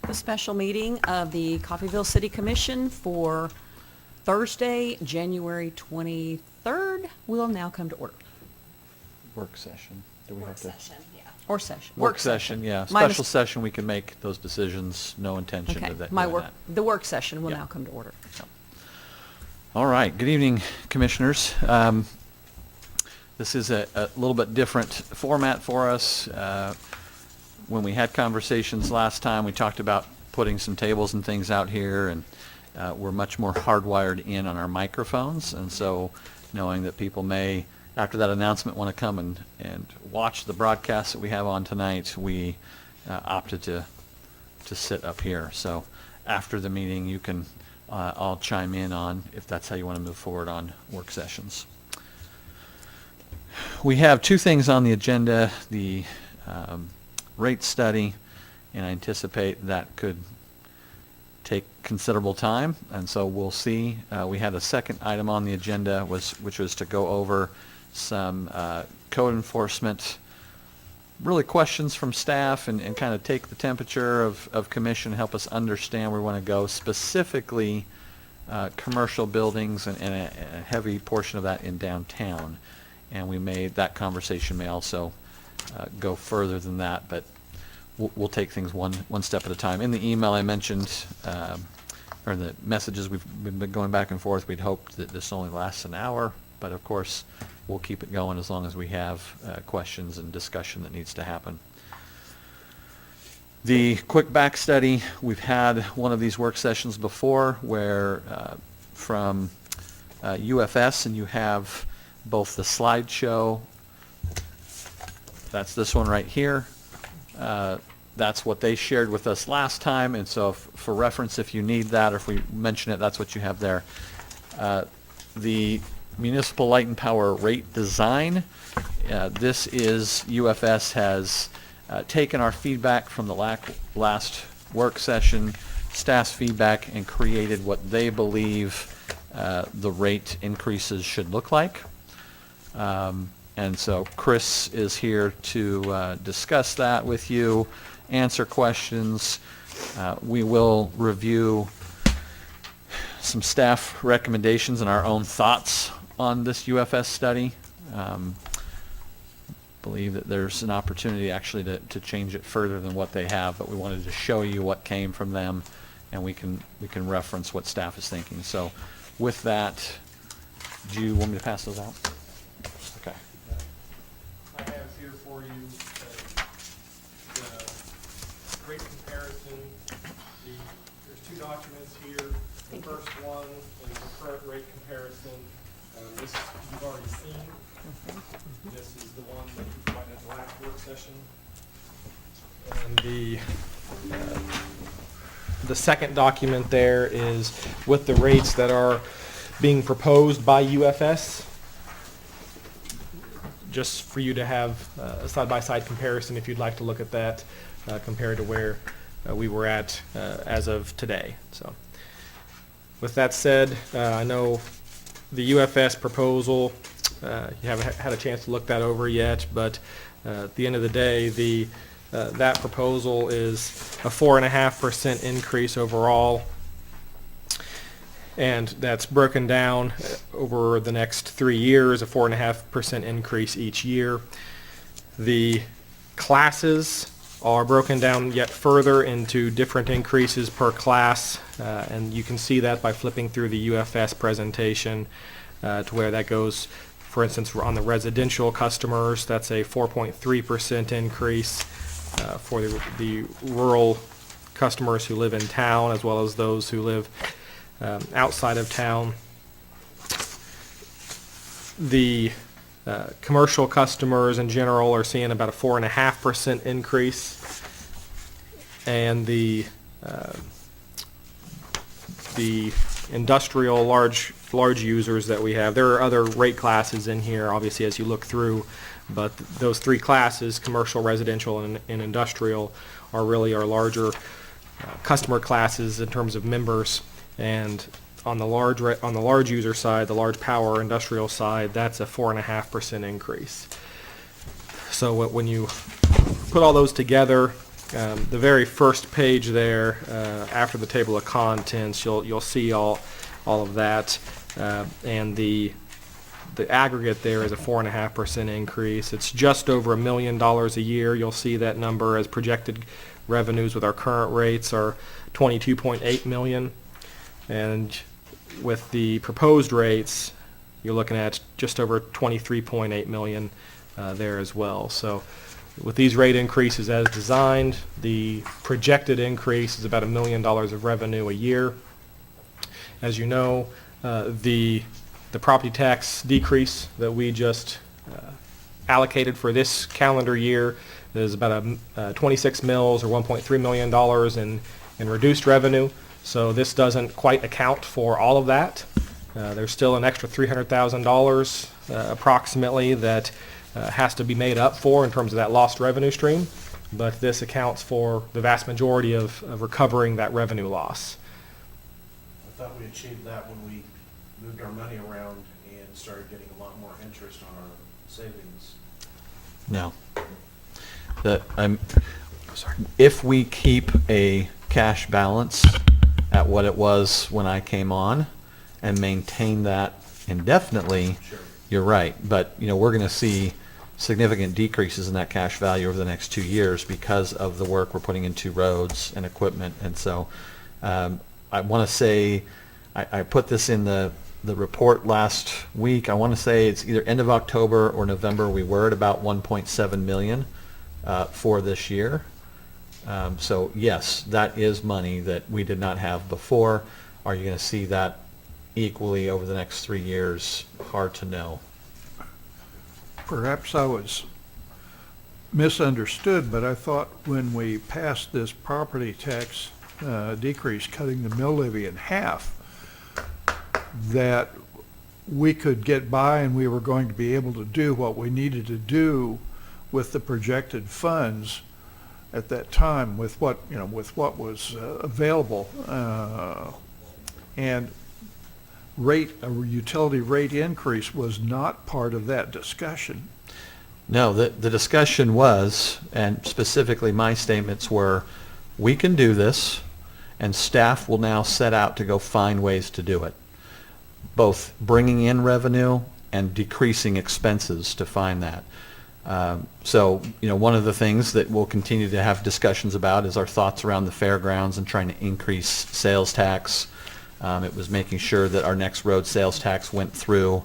The special meeting of the Coffeyville City Commission for Thursday, January 23rd will now come to order. Work session. Do we have to? Yeah. Or session. Work session, yeah. Special session, we can make those decisions, no intention Okay, of that. my doing work, that. the work session will Yeah. now come to order. So. All right, good evening, commissioners. This is a little bit different format for us. When we had conversations last time, we talked about putting some tables and things out here, and we're much more hardwired in on our microphones, and so knowing that people may, after that announcement, want to come and watch the broadcast that we have on tonight, we opted to sit up here. So after the meeting, you can all chime in on if that's how you want to move forward on work sessions. We have two things on the agenda, the rate study, and I anticipate that could take considerable time, and so we'll see. We had a second item on the agenda, which was to go over some code enforcement, really questions from staff, and kind of take the temperature of commission, help us understand where we want to go, specifically commercial buildings and a heavy portion of that in downtown. And that conversation may also go further than that, but we'll take things one step at a time. In the email I mentioned, or in the messages we've been going back and forth, we'd hoped that this only lasts an hour, but of course we'll keep it going as long as we have questions and discussion that needs to happen. The quick back study, we've had one of these work sessions before where from UFS, and you have both the slideshow, that's this one right here, that's what they shared with us last time, and so for reference, if you need that, or if we mention it, that's what you have there. The municipal light and power rate design, this is, UFS has taken our feedback from the last work session, staff's feedback, and created what they believe the rate increases should look like. And so Chris is here to discuss that with you, answer questions. We will review some staff recommendations and our own thoughts on this UFS study. Believe that there's an opportunity actually to change it further than what they have, but we wanted to show you what came from them, and we can reference what staff is thinking. So with that, do you want me to pass those out? Okay. I have here for you the rate comparison. There's two documents here. The first one is the current rate comparison. This you've already seen. This is the one that you provided at the last work session. And the second document there is with the rates that are being proposed by UFS, just for you to have a side-by-side comparison if you'd like to look at that compared to where we were at as of today. So with that said, I know the UFS proposal, you haven't had a chance to look that over yet, but at the end of the day, that proposal is a 4.5% increase overall, and that's broken down over the next 3 years, a 4.5% increase each year. The classes are broken down yet further into different increases per class, and you can see that by flipping through the UFS presentation to where that goes. For instance, on the residential customers, that's a 4.3% increase. For the rural customers who live in town, as well as those who live outside of town. The commercial customers in general are seeing about a 4.5% increase, and the industrial large users that we have, there are other rate classes in here, obviously, as you look through, but those three classes, commercial, residential, and industrial, are really our larger customer classes in terms of members. And on the large user side, the large power industrial side, that's a 4.5% increase. So when you put all those together The very first page there, after the table of contents, you'll see all of that, and the aggregate there is a 4.5% increase. It's just over $1 million a year. You'll see that number as projected revenues with our current rates are $22.8 million, and with the proposed rates, you're looking at just over $23.8 million there as well. So with these rate increases as designed, the projected increase is about $1 million of revenue a year. As you know, the property tax decrease that we just allocated for this calendar year is about 26 mills or $1.3 million in reduced revenue. So this doesn't quite account for all of that. There's still an extra $300,000 approximately that has to be made up for in terms of that lost revenue stream, but this accounts for the vast majority of recovering that revenue loss. I thought we achieved that when we moved our money around and started getting a lot more interest on our savings. No. If we keep a cash balance at what it was when I came on and maintain that indefinitely, Sure. you're right. But, we're going to see significant decreases in that cash value over the next 2 years because of the work we're putting into roads and equipment. And so I want to say, I put this in the report last week. I want to say it's either end of October or November. We were at about 1.7 million for this year. So yes, that is money that we did not have before. Are you going to see that equally over the next 3 years? Hard to know. Perhaps I was misunderstood, but I thought when we passed this property tax decrease, cutting the mill levy in half, that we could get by and we were going to be able to do what we needed to do with the projected funds at that time, with what was available, and a utility rate increase was not part of that discussion. No, the discussion was, and specifically my statements were, we can do this, and staff will now set out to go find ways to do it, both bringing in revenue and decreasing expenses to find that. So, one of the things that we'll continue to have discussions about is our thoughts around the fairgrounds and trying to increase sales tax. It was making sure that our next road sales tax went through,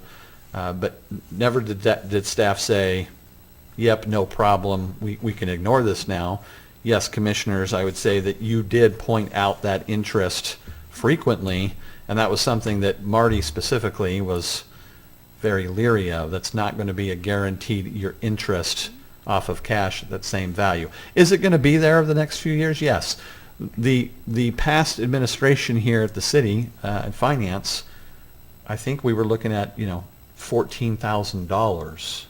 but never did staff say, yep, no problem, we can ignore this now. Yes, commissioners, I would say that you did point out that interest frequently, and that was something that Marty specifically was very leery of. That's not going to be a guaranteed your interest off of cash at that same value. Is it going to be there over the next few years? Yes. The past administration here at the city and finance, I think we were looking at $14,000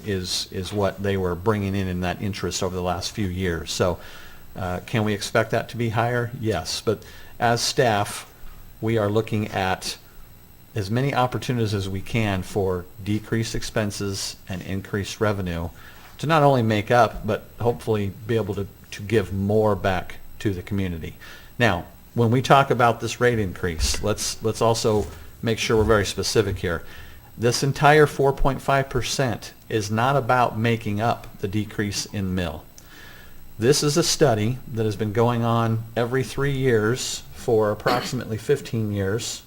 is what they were bringing in that interest over the last few years. So can we expect that to be higher? Yes. But as staff, we are looking at as many opportunities as we can for decreased expenses and increased revenue to not only make up, but hopefully be able to give more back to the community. Now, when we talk about this rate increase, let's also make sure we're very specific here. This entire 4.5% is not about making up the decrease in mill. This is a study that has been going on every 3 years for approximately 15 years.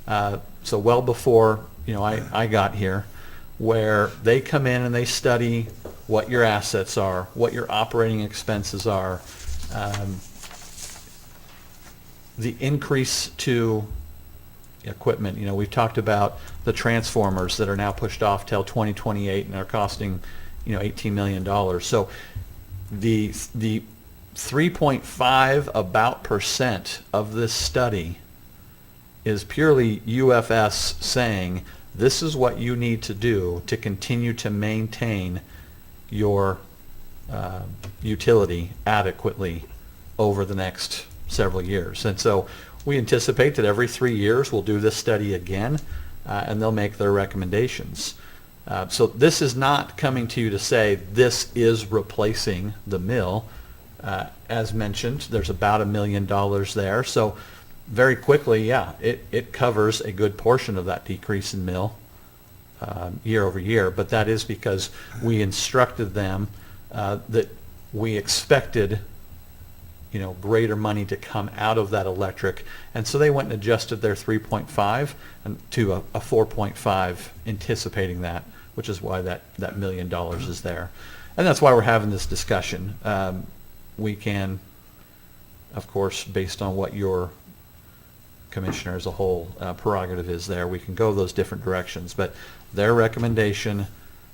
So well before I got here, where they come in and they study what your assets are, what your operating expenses are, the increase to equipment. We've talked about the transformers that are now pushed off till 2028 and are costing $18 million. So the 3.5 about percent of this study is purely UFS saying this is what you need to do to continue to maintain your utility adequately over the next several years. And so we anticipate that every 3 years we'll do this study again, and they'll make their recommendations. So this is not coming to you to say this is replacing the mill. As mentioned, there's about $1 million there. So very quickly, yeah, it covers a good portion of that decrease in mill year over year. But that is because we instructed them that we expected, greater money to come out of that electric. And so they went and adjusted their 3.5 to a 4.5, anticipating that, which is why that $1 million is there. And that's why we're having this discussion. We can, of course, based on what your commissioner as a whole prerogative is there, we can go those different directions. But their recommendation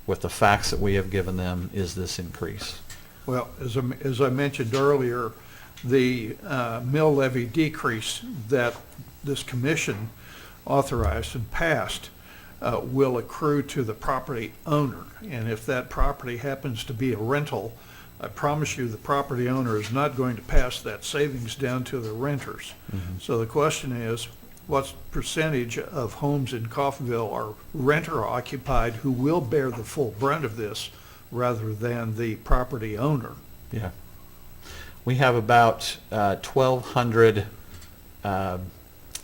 with the facts that we have given them is this increase. Well, as I mentioned earlier, the mill levy decrease that this commission authorized and passed will accrue to the property owner. And if that property happens to be a rental, I promise you the property owner is not going to pass that savings down to the renters. Mm-hmm. So the question is, what percentage of homes in Coffeyville are renter occupied who will bear the full brunt of this rather than the property owner? Yeah. We have about 1,200, I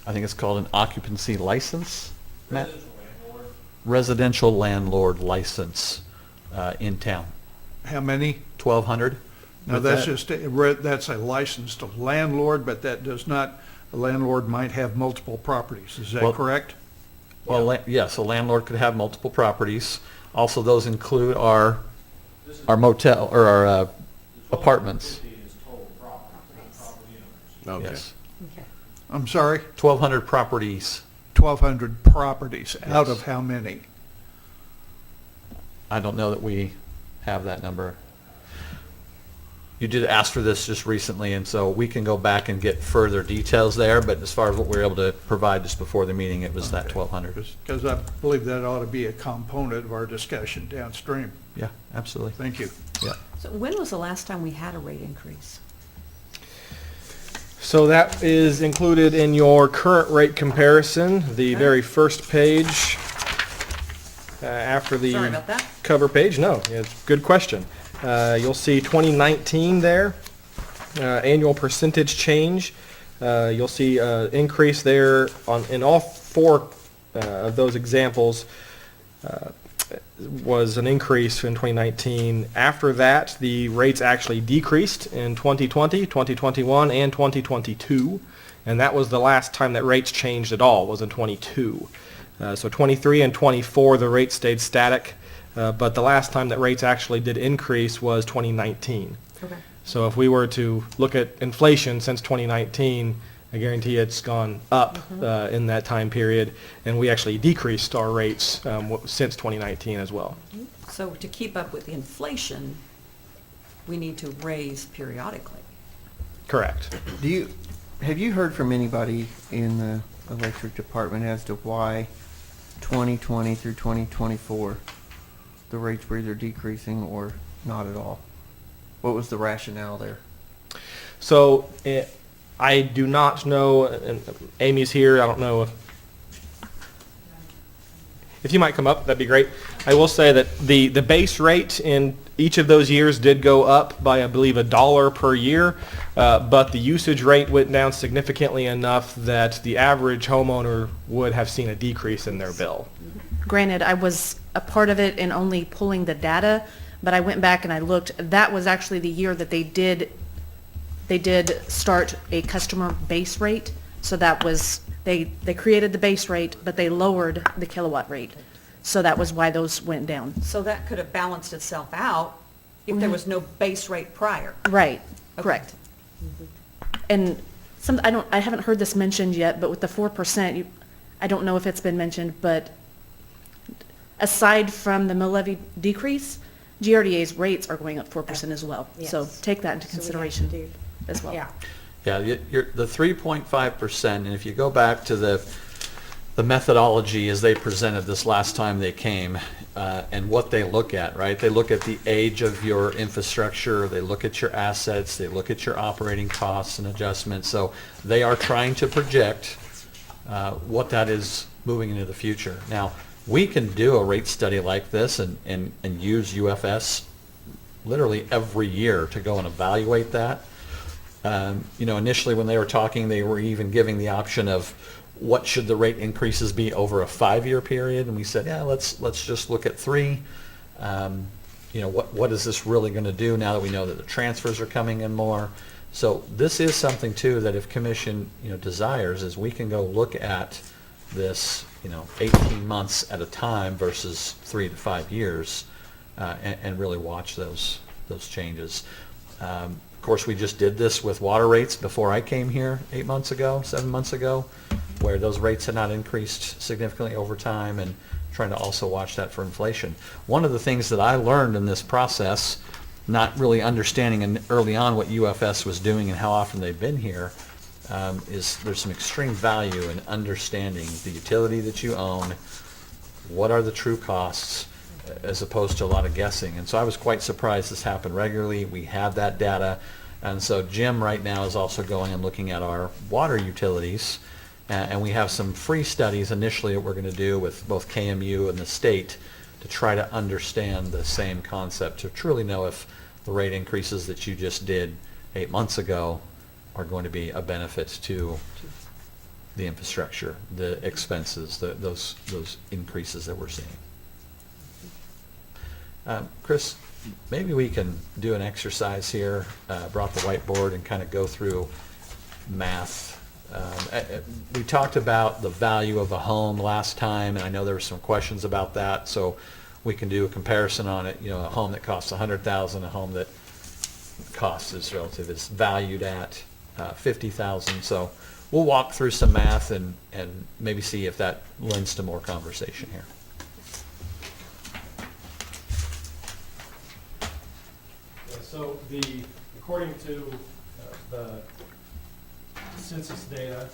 think it's called an occupancy license, Matt? Residential landlord license in town. How many? 1,200. Now, that's that's a licensed landlord, but that does not, a landlord might have multiple properties. Is that Well, correct? Well, yes, a landlord could have multiple properties. Also, those include our motel, or our apartments. Okay. Yes. I'm sorry? 1,200 properties. 1,200 properties. Out Yes. of how many? I don't know that we have that number. You did ask for this just recently, and so we can go back and get further details there, but as far as what we were able to provide just before the meeting, it was that 1,200. Because I believe that ought to be a component of our discussion downstream. Yeah, absolutely. Thank you. Yeah. So when was the last time we had a rate increase? So that is included in your current rate comparison, the very first page after the Sorry about that. cover page. No, it's a good question. You'll see 2019 there, annual percentage change. You'll see increase there in all four of those examples. Was an increase in 2019. After that, the rates actually decreased in 2020, 2021, and 2022. And that was the last time that rates changed at all, was in 22. So 23 and 24, the rates stayed static. But the last time that rates actually did increase was 2019. Okay. So if we were to look at inflation since 2019, I guarantee it's gone up in that time period, and we actually decreased our rates since 2019 as well. So to keep up with the inflation, we need to raise periodically. Correct. Have you heard from anybody in the electric department as to why 2020 through 2024 the rates were either decreasing or not at all? What was the rationale there? So I do not know, and Amy's here, I don't know if you might come up, that'd be great. I will say that the base rate in each of those years did go up by, I believe, $1 per year, but the usage rate went down significantly enough that the average homeowner would have seen a decrease in their bill. Granted, I was a part of it in only pulling the data, but I went back and I looked. That was actually the year that they did start a customer base rate. So that was, they created the base rate, but they lowered the kilowatt rate. So that was why those went down. So that could have balanced itself out if there was no base rate prior. Right, Okay. correct. And I haven't heard this mentioned yet, but with the 4%, I don't know if it's been mentioned, but aside from the mill levy decrease, GRDA's rates are going up 4% as well. So Yes. take that into So we have to consideration do- as well. Yeah. Yeah, the 3.5%, and if you go back to the methodology as they presented this last time they came, and what they look at, right? They look at the age of your infrastructure, they look at your assets, they look at your operating costs and adjustments. So they are trying to project what that is moving into the future. Now, we can do a rate study like this and use UFS literally every year to go and evaluate that. Initially when they were talking, they were even giving the option of what should the rate increases be over a 5-year period, and we said, yeah, let's just look at 3. What is this really going to do now that we know that the transfers are coming in more? So this is something too that if commission desires, is we can go look at this 18 months at a time versus 3 to 5 years, and really watch those changes. Of course, we just did this with water rates before I came here 7 months ago, where those rates had not increased significantly over time, and trying to also watch that for inflation. One of the things that I learned in this process, not really understanding early on what UFS was doing and how often they've been here, is there's some extreme value in understanding the utility that you own, what are the true costs, as opposed to a lot of guessing. And so I was quite surprised this happened regularly. We have that data. And so Jim right now is also going and looking at our water utilities. And we have some free studies initially that we're going to do with both KMU and the state to try to understand the same concept, to truly know if the rate increases that you just did 8 months ago are going to be a benefit to the infrastructure, the expenses, those increases that we're seeing. Chris, maybe we can do an exercise here, brought the whiteboard and kind of go through math. We talked about the value of a home last time, and I know there were some questions about that, so we can do a comparison on it. A home that costs $100,000, a home that cost is relative, is valued at $50,000. So we'll walk through some math and maybe see if that lends to more conversation here. So according to the census data,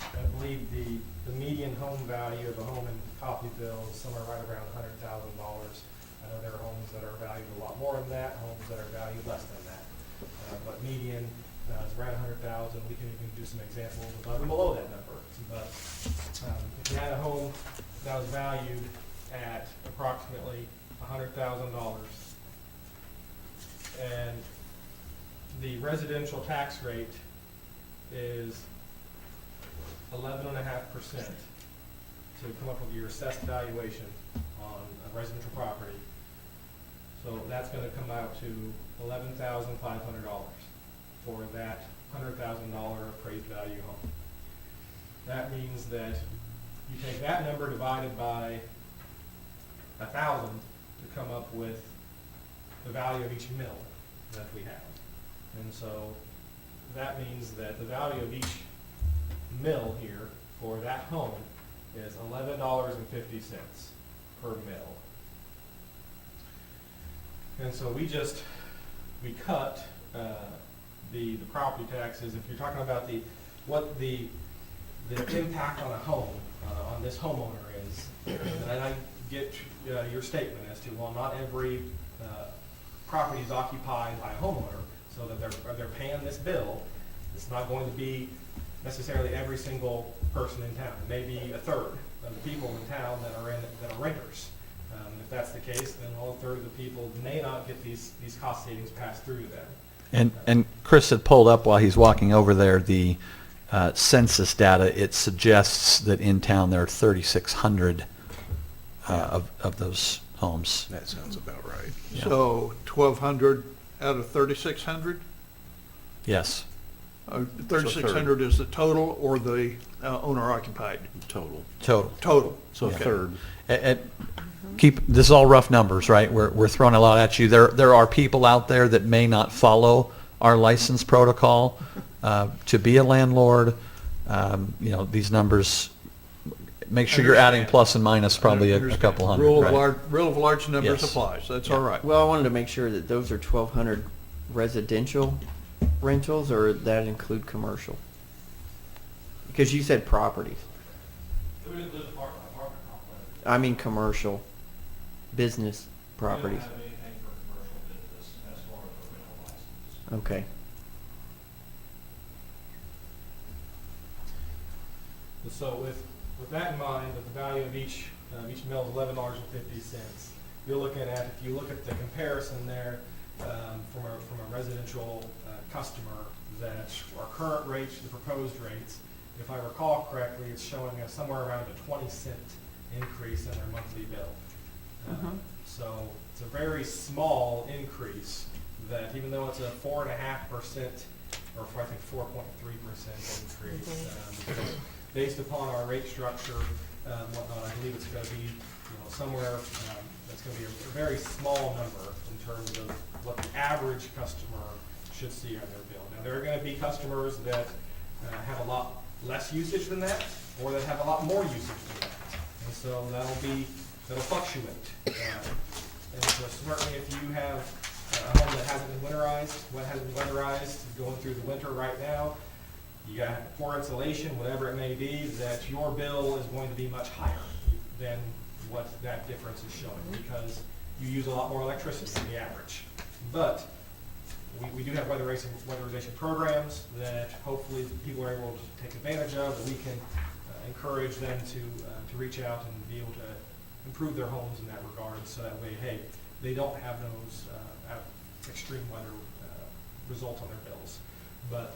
I believe the median home value of a home in Coffeyville is somewhere right around $100,000. I know there are homes that are valued a lot more than that, homes that are valued less than that. But median is around $100,000. We can even do some examples above and below that number. But if you had a home that was valued at approximately $100,000, and the residential tax rate is 11.5% to come up with your assessed valuation on a residential property. So that's going to come out to $11,500 for that $100,000 appraised value home. That means that you take that number divided by 1,000 to come up with the value of each mill that we have. And so that means that the value of each mill here for that home is $11.50 per mill. And so we cut the property taxes. If you're talking about what the impact on a home, on this homeowner is, and I get your statement as to, well, not every property is occupied by a homeowner, so that they're paying this bill. It's not going to be necessarily every single person in town. It may be a third of the people in town that are renters. If that's the case, then a third of the people may not get these cost savings passed through to them. And Chris had pulled up while he's walking over there the census data. It suggests that in town there are 3,600 of those homes. That sounds about right. Yeah. So 1,200 out of 3,600? Yes. 3,600 is the total or the owner occupied? Total. Total. So a Okay. third. This is all rough numbers, right? We're throwing a lot at you. There are people out there that may not follow our license protocol to be a landlord. These numbers. Make sure you're adding plus and minus probably a couple hundred. Rule right? of large numbers Yes. applies. That's Yeah. all right. Well, I wanted to make sure that those are 1,200 residential rentals, or that include commercial? Because you said properties. It would include apartment complex. I mean commercial, business properties. We don't have anything for commercial business as far as a rental license. Okay. So with that in mind, that the value of each mill is $11.50, you're looking at, if you look at the comparison there, from a residential customer that our current rates, the proposed rates, if I recall correctly, it's showing us somewhere around a 20-cent increase in their monthly bill. So it's a very small increase that even though it's a 4.5%, or I think 4.3% increase, based upon our rate structure, whatnot, I believe it's going to be somewhere that's going to be a very small number in terms of what the average customer should see on their bill. Now, there are going to be customers that have a lot less usage than that, or that have a lot more usage than that. And so that'll fluctuate. And so certainly if you have a home that hasn't been winterized, going through the winter right now, you got poor insulation, whatever it may be, that your bill is going to be much higher than what that difference is showing, because you use a lot more electricity than the average. But we do have weatherization programs that hopefully people are able to take advantage of, that we can encourage them to reach out and be able to improve their homes in that regard, so that way, hey, they don't have those extreme weather result on their bills. But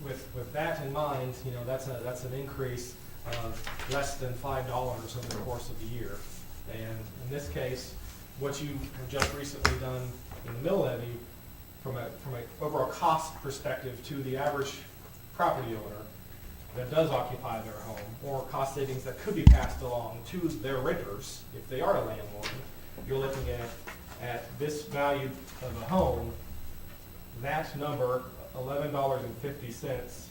with that in mind, that's an increase of less than $5 over the course of the year. And in this case, what you have just recently done in the mill levy, from a overall cost perspective to the average property owner that does occupy their home, or cost savings that could be passed along to their renters if they are a landlord, you're looking at this value of a home, that number, $11.50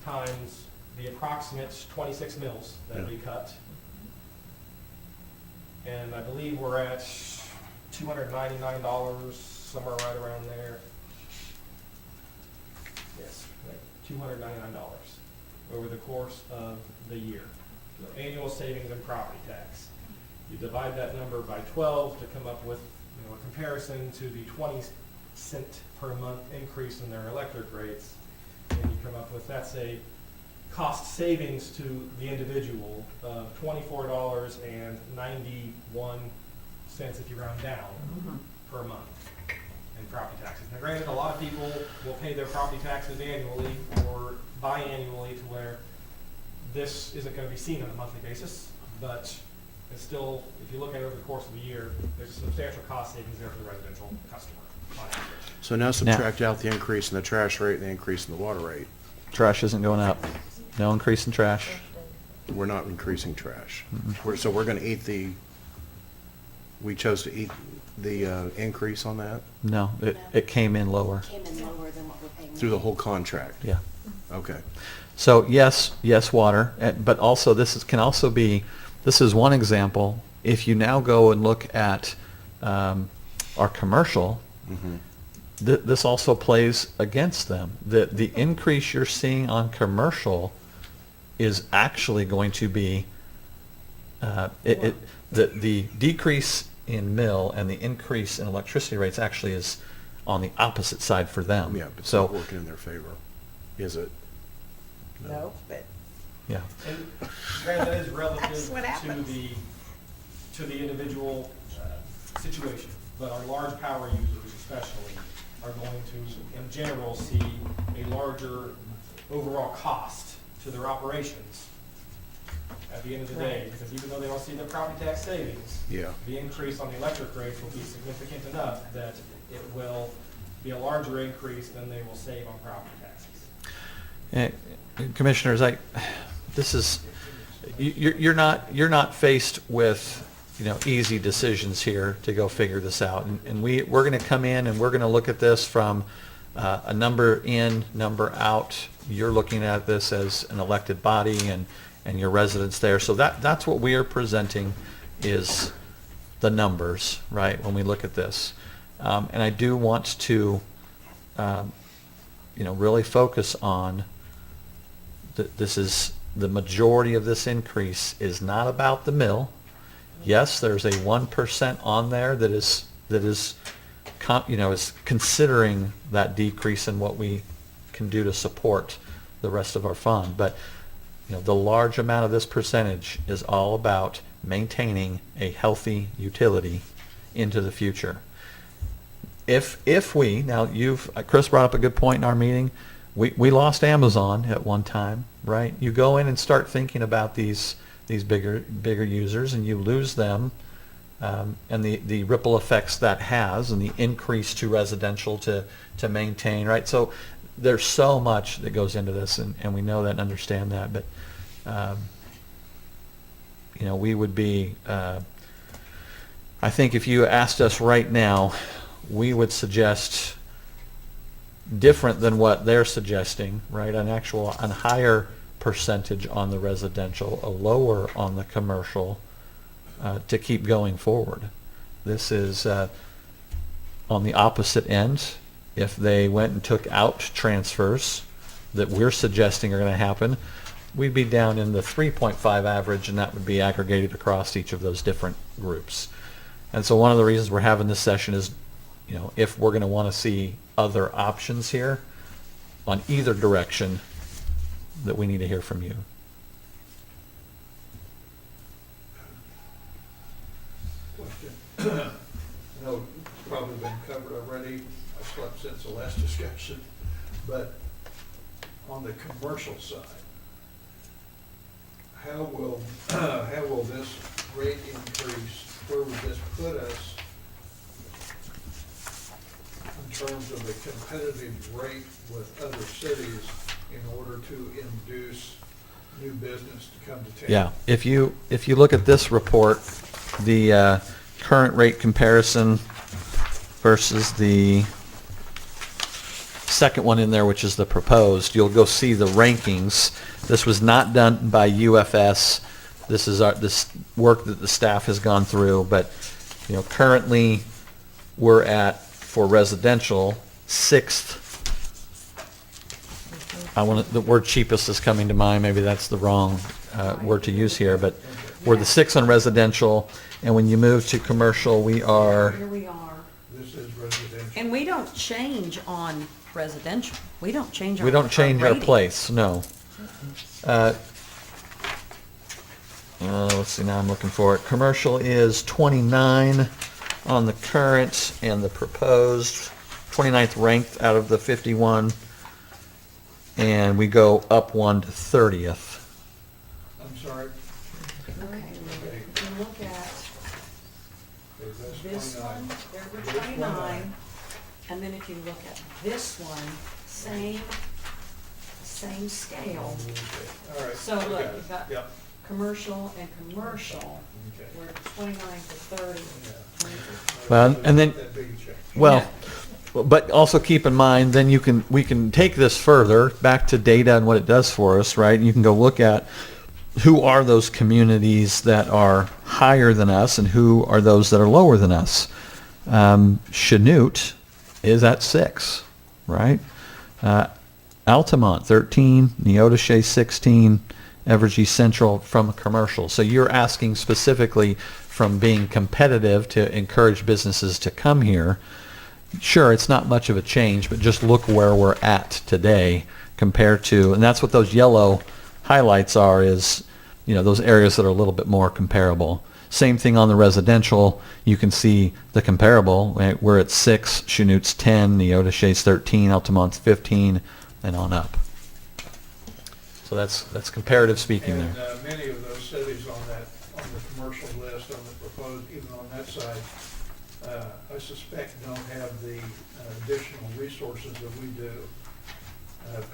times the approximate 26 mills that we cut. And I believe we're at $299, somewhere right around there. Yes, $299 over the course of the year. So annual savings in property tax. You divide that number by 12 to come up with a comparison to the 20-cent per month increase in their electric rates, and you come up with, that's a cost savings to the individual of $24.91 if you round down per month in property taxes. Now granted, a lot of people will pay their property taxes annually or biannually, to where this isn't going to be seen on a monthly basis, but it's still, if you look at it over the course of the year, there's a substantial cost savings there for the residential customer on average. So now subtract out the increase in the trash rate and the increase in the water rate. Trash isn't going up. No increase in trash. We're not increasing trash. So we're going to we chose to eat the increase on that No, it came in lower. Came in lower than what we're paying. through the whole contract. Yeah. Okay. So yes, water, but also this is one example. If you now go and look at our commercial, this also plays against them. The increase you're seeing on commercial is actually going to be the decrease in mill and the increase in electricity rates actually is on the opposite side for them. Yeah, but it's so not working in their favor, is it? No, but yeah. And granted, that is relative That's what happens. to the individual situation, but our large power users especially are going to, in general, see a larger overall cost to their operations at the end of the day, because even though they don't see the property tax savings, Yeah. the increase on the electric rates will be significant enough that it will be a larger increase than they will save on property taxes. Commissioners, you're not faced with easy decisions here to go figure this out, and we're going to come in and we're going to look at this from a number in, number out. You're looking at this as an elected body and your residents there, so that's what we are presenting is the numbers, right? When we look at this, and I do want to really focus on. This is the majority of this increase is not about the mill. Yes, there's a 1% on there that is considering that decrease in what we can do to support the rest of our fund. But the large amount of this percentage is all about maintaining a healthy utility into the future. if we, now Chris brought up a good point in our meeting, we lost Amazon at one time, right? You go in and start thinking about these bigger users, and you lose them, and the ripple effects that has, and the increase to residential to maintain, right? So there's so much that goes into this, and we know that and understand that, but we would be, I think if you asked us right now, we would suggest different than what they're suggesting, right? An higher percentage on the residential, a lower on the commercial, to keep going forward. This is on the opposite end. If they went and took out transfers that we're suggesting are going to happen, we'd be down in the 3.5 average, and that would be aggregated across each of those different groups. And so one of the reasons we're having this session is, if we're going to want to see other options here on either direction, that we need to hear from you. Question. I know it's probably been covered already. I slept since the last discussion. But on the commercial side, how will this rate increase, where would this put us in terms of the competitive rate with other cities in order to induce new business to come to town? Yeah, if you look at this report, the current rate comparison versus the second one in there, which is the proposed, you'll go see the rankings. This was not done by UFS. This is this work that the staff has gone through, but currently we're at, for residential, 6th. The word cheapest is coming to mind. Maybe that's the wrong word to use here, but we're the 6th on residential, and when you move to commercial, we are. Here we are. This is residential. And we don't change on residential. We don't change our We don't change our rating. place, no. Let's see, now I'm looking for it. Commercial is 29 on the current and the proposed, 29th ranked out of the 51, and we go up 1 to 30th. I'm sorry. Okay, if you look at Okay, that's this 29. one, there were This 29, and then if you look at this one, same scale. Okay, all right. So I look, got it. you've got Yep. commercial and commercial, Okay. we're 29 to 30. Yeah. 20 to Well, and then- That big check. Well, but also keep in mind, then we can take this further back to data and what it does for us, right? You can go look at who are those communities that are higher than us and who are those that are lower than us. Chanute is at 6, right? Altamont 13, Neodesha 16, Evergy Central from commercial. So you're asking specifically from being competitive to encourage businesses to come here. Sure, it's not much of a change, but just look where we're at today compared to, and that's what those yellow highlights are, is those areas that are a little bit more comparable. Same thing on the residential. You can see the comparable. Right? We're at 6, Chanute's 10, Neodesha's 13, Altamont's 15, and on up. So that's comparative speaking And there. many of those cities on the commercial list, on the proposed, even on that side, I suspect don't have the additional resources that we do,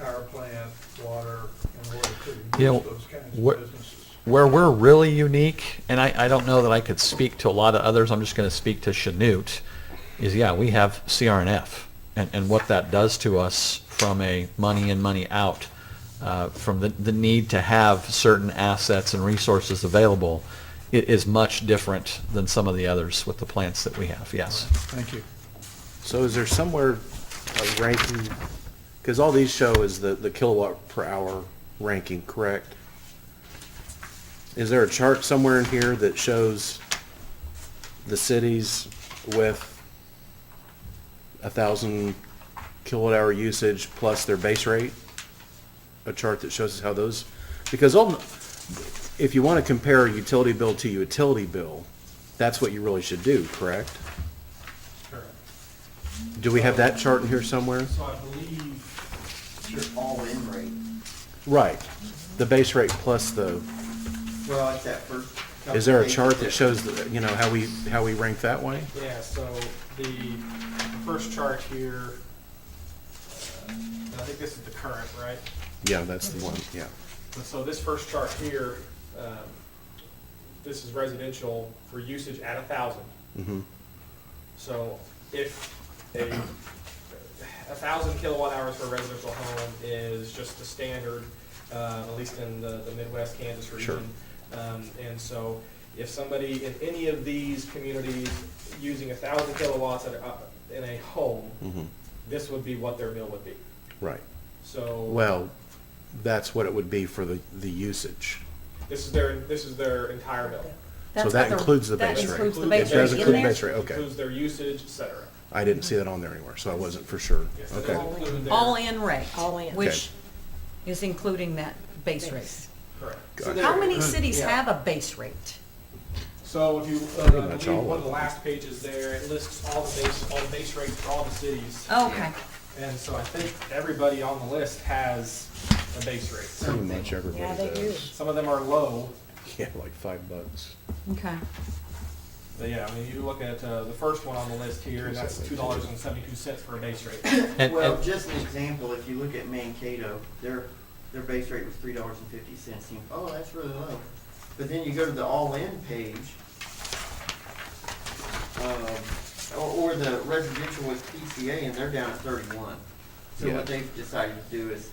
power plant, water, in order to Yeah, reach those kinds wh- of businesses. Where we're really unique, and I don't know that I could speak to a lot of others, I'm just going to speak to Chanute, is we have CRNF, and what that does to us from a money in, money out, from the need to have certain assets and resources available, it is much different than some of the others with the plants that we have, yes. Thank you. So is there somewhere a ranking, because all these show is the kilowatt per hour ranking, correct? Is there a chart somewhere in here that shows the cities with 1,000 kilowatt hour usage plus their base rate? A chart that shows us how those, because if you want to compare a utility bill to utility bill, that's what you really should do, correct? Do we have that chart in here somewhere? So I believe, Your all-in rate. Right. The base rate plus the, Well, it's that first. is there a chart that shows, you know, how we rank that way? yeah, so the first chart here, I think this is the current, right? Yeah, that's the one, yeah. So this first chart here, this is residential for usage at 1,000. Mm-hmm. So if a 1,000 kilowatt hours for a residential home is just the standard, at least in the Midwest, Kansas region. Sure. And so if somebody in any of these communities using 1,000 kilowatts in a home, Mm-hmm. this would be what their bill would be. Right. So Well, that's what it would be for the usage. this is their entire bill. That's So that what the- includes the base rate. That includes the It base does rate in include the there? base rate, okay. Includes their usage, et cetera. I didn't see that on there anywhere, so I wasn't for sure. Yes, it Okay. is included there. All-in rate. All in. Which is including that base rate. Correct. Gotcha. How many cities Yeah. have a base rate? So if you, I Pretty much believe all one of of the them. last pages there, it lists all the base rates for all the cities. Okay. And so I think everybody on the list has a base rate. Pretty much everybody Yeah, they do. does. Some of them are low, Yeah, like $5. Okay. but yeah, I mean, you look at the first one on the list here, and that's $2.72 for a base rate. Well, just an example, if you look at Mankato, their base rate was $3.50. Oh, that's really low. But then you go to the all-in page, or the residential with PCA, and they're down at 31. So Yeah. what they've decided to do is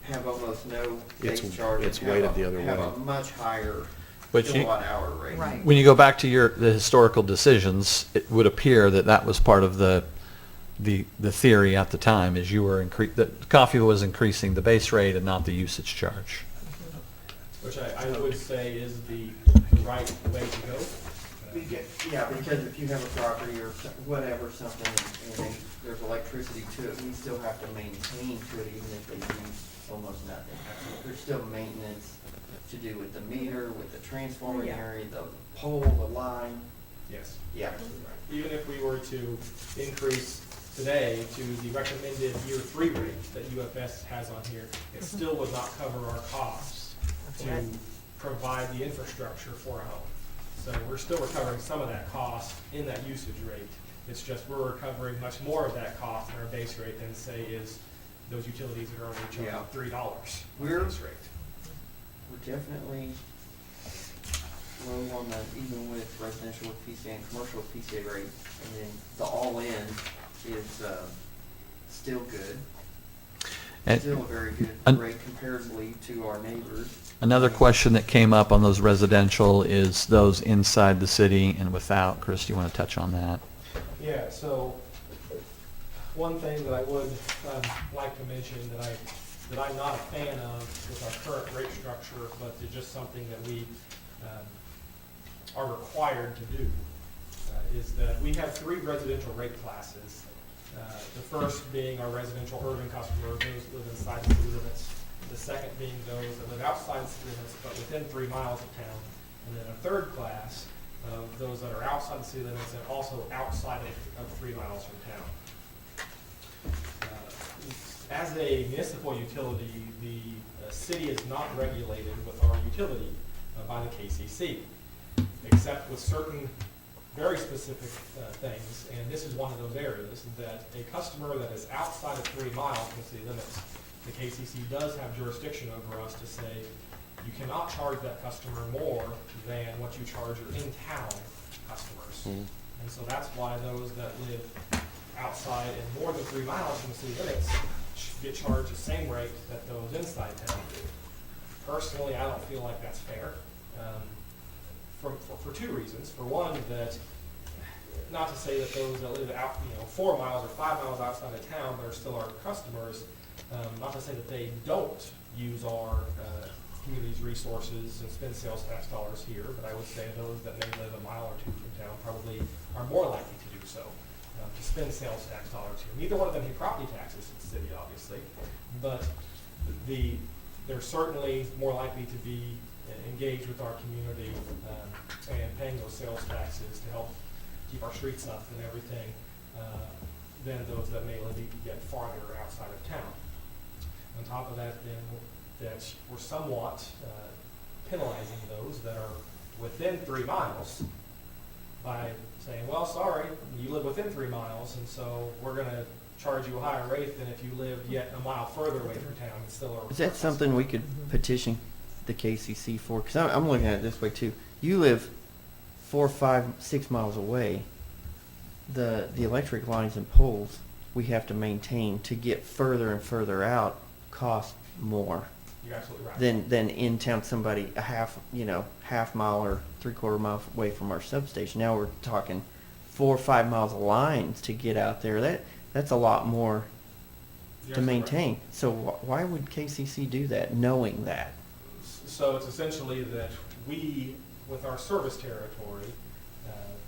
have almost no It's- base charge. it's and have weighted a- the other Have way. a much higher But you- kilowatt hour rate. Right. When you go back to the historical decisions, it would appear that that was part of the theory at the time, is you were that Coffeyville was increasing the base rate and not the usage charge. Which I would say is the right way to go. Yeah, because if you have a property or whatever, something, and there's electricity to it, we still have to maintain to it even if they use almost nothing. There's still maintenance to do with the meter, with the transformer Yeah. area, the pole, the line. Yes. Yeah. Even if we were to increase today to the recommended year 3 rate that UFS has on here, it still would not cover our costs to provide the infrastructure for a home. So we're still recovering some of that cost in that usage rate. It's just we're recovering much more of that cost in our base rate than, say, is those utilities that are already Yeah. charging $3 We're- base rate. We're definitely low on the, even with residential with PCA and commercial with PCA rate. And then the all-in is, still good. And Still a very good an- rate comparatively to our neighbors. another question that came up on those residential is those inside the city and without. Chris, do you want to touch on that? Yeah, so one thing that I would like to mention that I'm not a fan of with our current rate structure, but it's just something that we are required to do, is that we have 3 residential rate classes. The first being our residential urban customers, those that live inside the city limits. The second being those that live outside the city limits but within 3 miles of town. And then a third class of those that are outside the city limits and also outside of 3 miles from town. As a municipal utility, the city is not regulated with our utility by the KCC, except with certain very specific things, and this is one of those areas, that a customer that is outside of 3 miles from the city limits, the KCC does have jurisdiction over us to say, you cannot charge that customer more than what you charge your in-town customers. And so that's why those that live outside and more than 3 miles from the city limits get charged the same rate that those inside town do. Personally, I don't feel like that's fair, for 2 reasons. For one, that not to say that those that live out, 4 miles or 5 miles outside of town, they're still our customers. Not to say that they don't use our community's resources and spend sales tax dollars here, but I would say those that may live a mile or 2 from town probably are more likely to do so, to spend sales tax dollars here. Neither one of them pay property taxes in the city, obviously, but they're certainly more likely to be engaged with our community and paying those sales taxes to help keep our streets up and everything than those that may live yet farther outside of town. On top of that, then, that we're somewhat penalizing those that are within 3 miles by saying, well, sorry, you live within 3 miles, and so we're going to charge you a higher rate than if you lived yet a mile further away from town. It's still a Is that something we could petition the KCC for? Because I'm looking at it this way too. You live 4, 5, 6 miles away. The electric lines and poles we have to maintain to get further and further out cost more You're absolutely right. than in town somebody a half mile or 3/4 mile away from our substation. Now we're talking 4 or 5 miles of lines to get out there. That's a lot more You're to absolutely right. maintain. So why would KCC do that, knowing that? So it's essentially that we, with our service territory,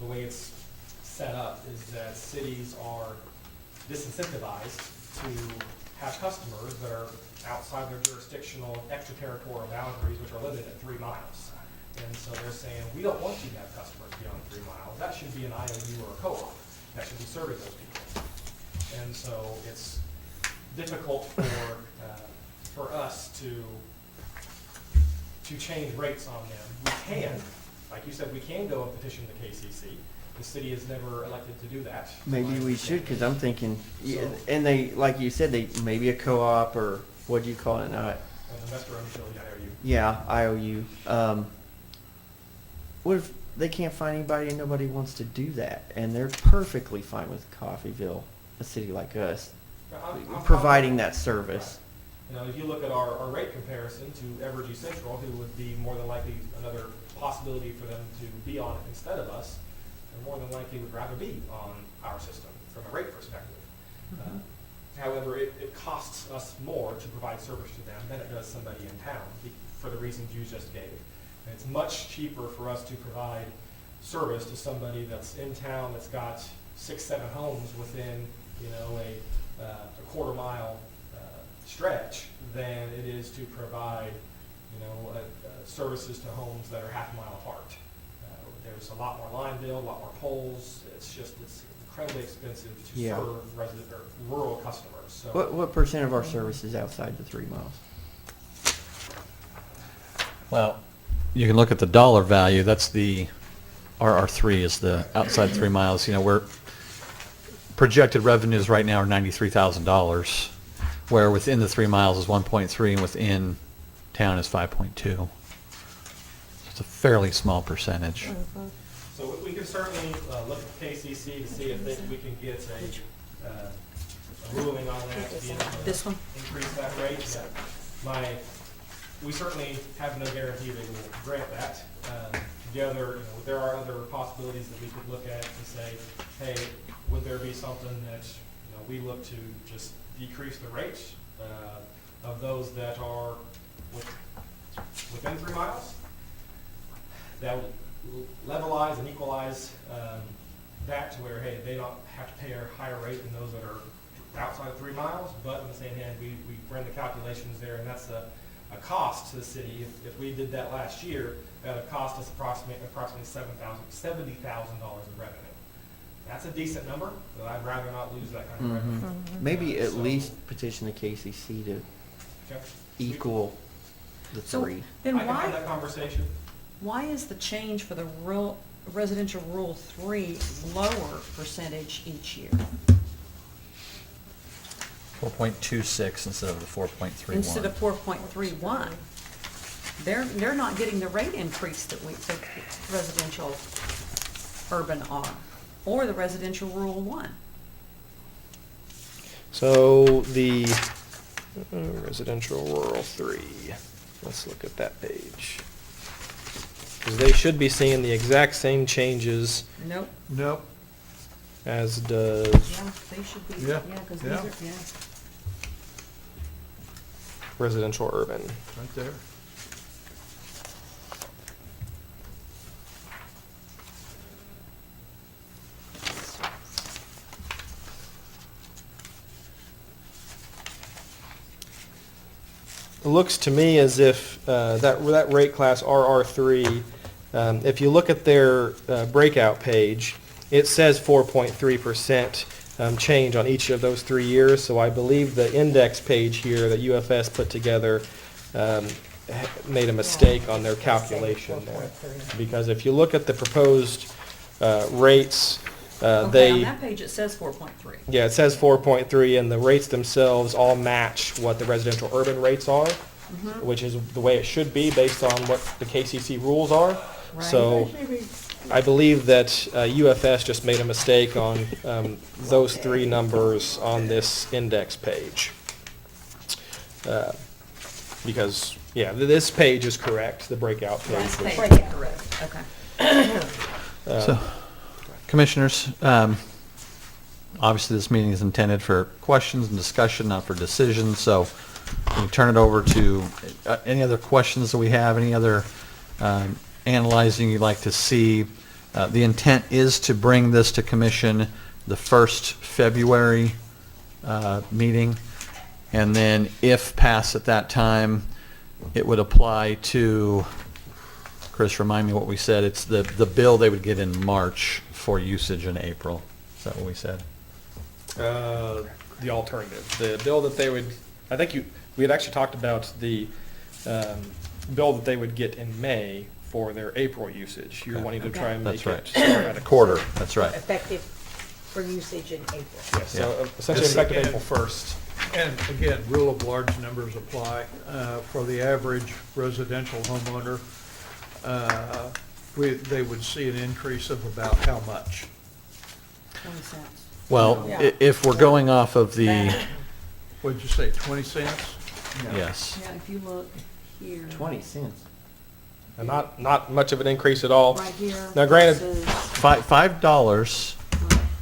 the way it's set up is that cities are disincentivized to have customers that are outside their jurisdictional extraterritorial boundaries, which are limited at 3 miles. And so they're saying, we don't want you to have customers beyond 3 miles. That should be an IOU or a co-op. That should be serving those people. And so it's difficult for us to change rates on them. We can, like you said, we can go and petition the KCC. The city has never elected to do that. Maybe we should, because I'm thinking, So- and they, like you said, they maybe a co-op or what do you call it? An investor-owned utility IOU. Yeah, IOU. What if they can't find anybody and nobody wants to do that, and they're perfectly fine with Coffeyville, a city like us, I'm providing that service? You know, if you look at our rate comparison to Evergy Central, who would be more than likely another possibility for them to be on instead of us, and more than likely would rather be on our system from a rate perspective. However, it costs us more to provide service to them than it does somebody in town for the reasons you just gave. And it's much cheaper for us to provide service to somebody that's in town that's got 6, 7 homes within, a quarter mile stretch than it is to provide, services to homes that are half a mile apart. There's a lot more line bill, a lot more poles. It's incredibly expensive to Yeah. serve resident or rural customers. So What percent of our service is outside the 3 miles? Well, you can look at the dollar value. That's the RR3 is the outside 3 miles. We're projected revenues right now are $93,000, where within the 3 miles is 1.3 and within town is 5.2. It's a fairly small percentage. So we can certainly look at KCC to see if we can get a ruling on that to be able to This one? increase that rate. Yeah. We certainly have no guarantee they will grant that. There are other possibilities that we could look at to say, hey, would there be something that we look to just decrease the rates of those that are within 3 miles? That would levelize and equalize that to where, hey, they don't have to pay a higher rate than those that are outside of 3 miles, but on the same hand, we run the calculations there, and that's a cost to the city. If we did that last year, that would cost us approximately $70,000 of revenue. That's a decent number, but I'd rather not lose that kind of revenue. Maybe at So- least petition the KCC to Okay. equal the So 3. then I can have that why, conversation. why is the change for the residential rural 3 lower percentage each year? 4.26 instead of the 4.31. Instead of 4.31? They're not getting the rate increase that the residential urban are, or the residential rural 1. So the residential rural 3, let's look at that page. Because they should be seeing the exact same changes Nope. Nope. as does, Yeah, they should be, Yeah, yeah, because these yeah. are, yeah. residential urban. Right there. It looks to me as if that rate class RR3, if you look at their breakout page, it says 4.3% change on each of those 3 years. So I believe the index page here that UFS put together made a mistake on their calculation there. Because if you look at the proposed rates, Okay, on that page, it says 4.3. yeah, it says 4.3, and the rates themselves all match what the residential urban rates are, which is the way it should be based on what the KCC rules are. Right. So I believe that UFS just made a mistake on those 3 numbers on this index page. Because, yeah, this page is correct, the breakout page. Last was- page, correct, okay. So, Commissioners, obviously this meeting is intended for questions and discussion, not for decisions, so we turn it over to any other questions that we have, any other analyzing you'd like to see. The intent is to bring this to commission the first February meeting, and then if passed at that time, it would apply to, Chris, remind me what we said, it's the bill they would get in March for usage in April. Is that what we said? The alternative, the bill that they would, I think we had actually talked about the bill that they would get in May for their April usage. You're wanting to try and make That's it right. start at a Quarter, that's right. Effective for usage in April. Yes, so Yeah. essentially effective April 1st. And again, rule of large numbers apply. For the average residential homeowner, they would see an increase of about how much? 20 cents. Well, Yeah. if we're going off of the, What'd you say, 20 cents? yes. Yeah, if you look here. 20 cents. And not much of an increase at all. Right here. Now, granted- versus, $5,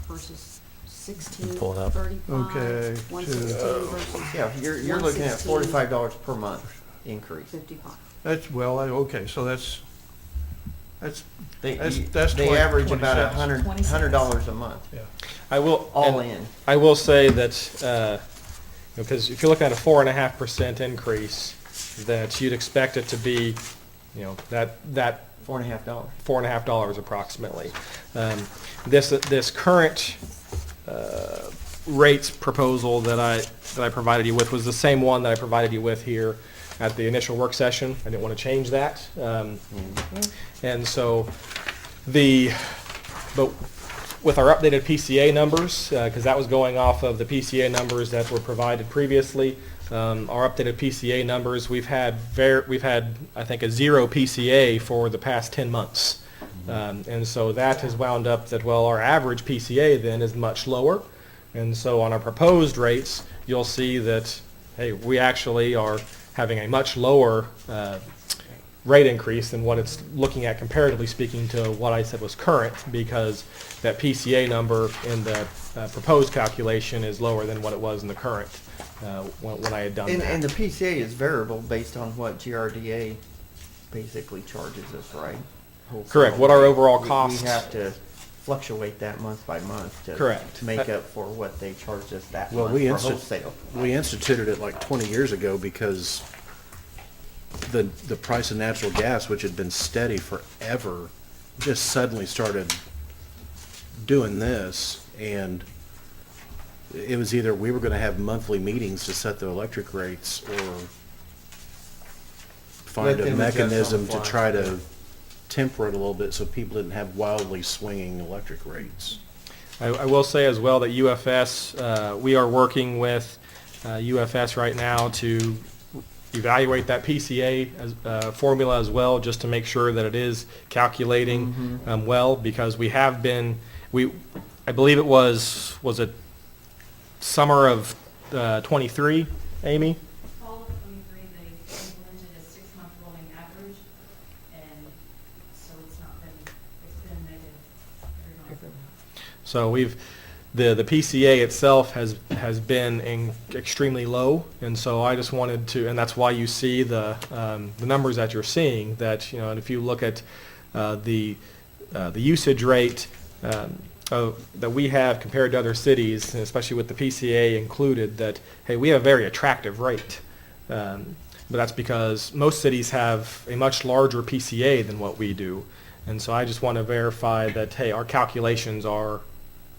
versus 16, Pull it up. 35, Okay, 116 versus Yeah, you're looking at 116, $45 per month increase. 55. That's, well, okay, so that's They That's they 20 average 20 about cents. $100 a month, I will, all and in. I will say that, because if you're looking at a 4.5% increase, that you'd expect it to be, that $4.50. $4.50 approximately. This current rates proposal that I provided you with was the same one that I provided you with here at the initial work session. I didn't want to change that. And so but with our updated PCA numbers, because that was going off of the PCA numbers that were provided previously, our updated PCA numbers, we've had I think a 0 PCA for the past 10 months. And so that has wound up that, well, our average PCA then is much lower. And so on our proposed rates, you'll see that, hey, we actually are having a much lower rate increase than what it's looking at, comparatively speaking, to what I said was current, because that PCA number in the proposed calculation is lower than what it was in the current when I had done that. And the PCA is variable based on what GRDA basically charges us, right? Correct. What our overall We costs. have to fluctuate that month by month to Correct. make up for what they charged us that Well, month for wholesale. we instituted it like 20 years ago because the price of natural gas, which had been steady forever, just suddenly started doing this, and it was either we were going to have monthly meetings to set the electric rates or find Let a them adjust on the mechanism to fly. try to temper it a little bit so people didn't have wildly swinging electric rates. I will say as well that UFS, we are working with UFS right now to evaluate that PCA formula as well, just to make sure that it is calculating well, because we have been, I believe it was it summer of 23, Amy? Fall of '23, they implemented a 6-month rolling average, and so it's been negative every month. So the PCA itself has been extremely low, and so I just wanted to, and that's why you see the numbers that you're seeing, that, and if you look at the usage rate that we have compared to other cities, and especially with the PCA included, that, hey, we have a very attractive rate. But that's because most cities have a much larger PCA than what we do. And so I just want to verify that, hey, our calculations are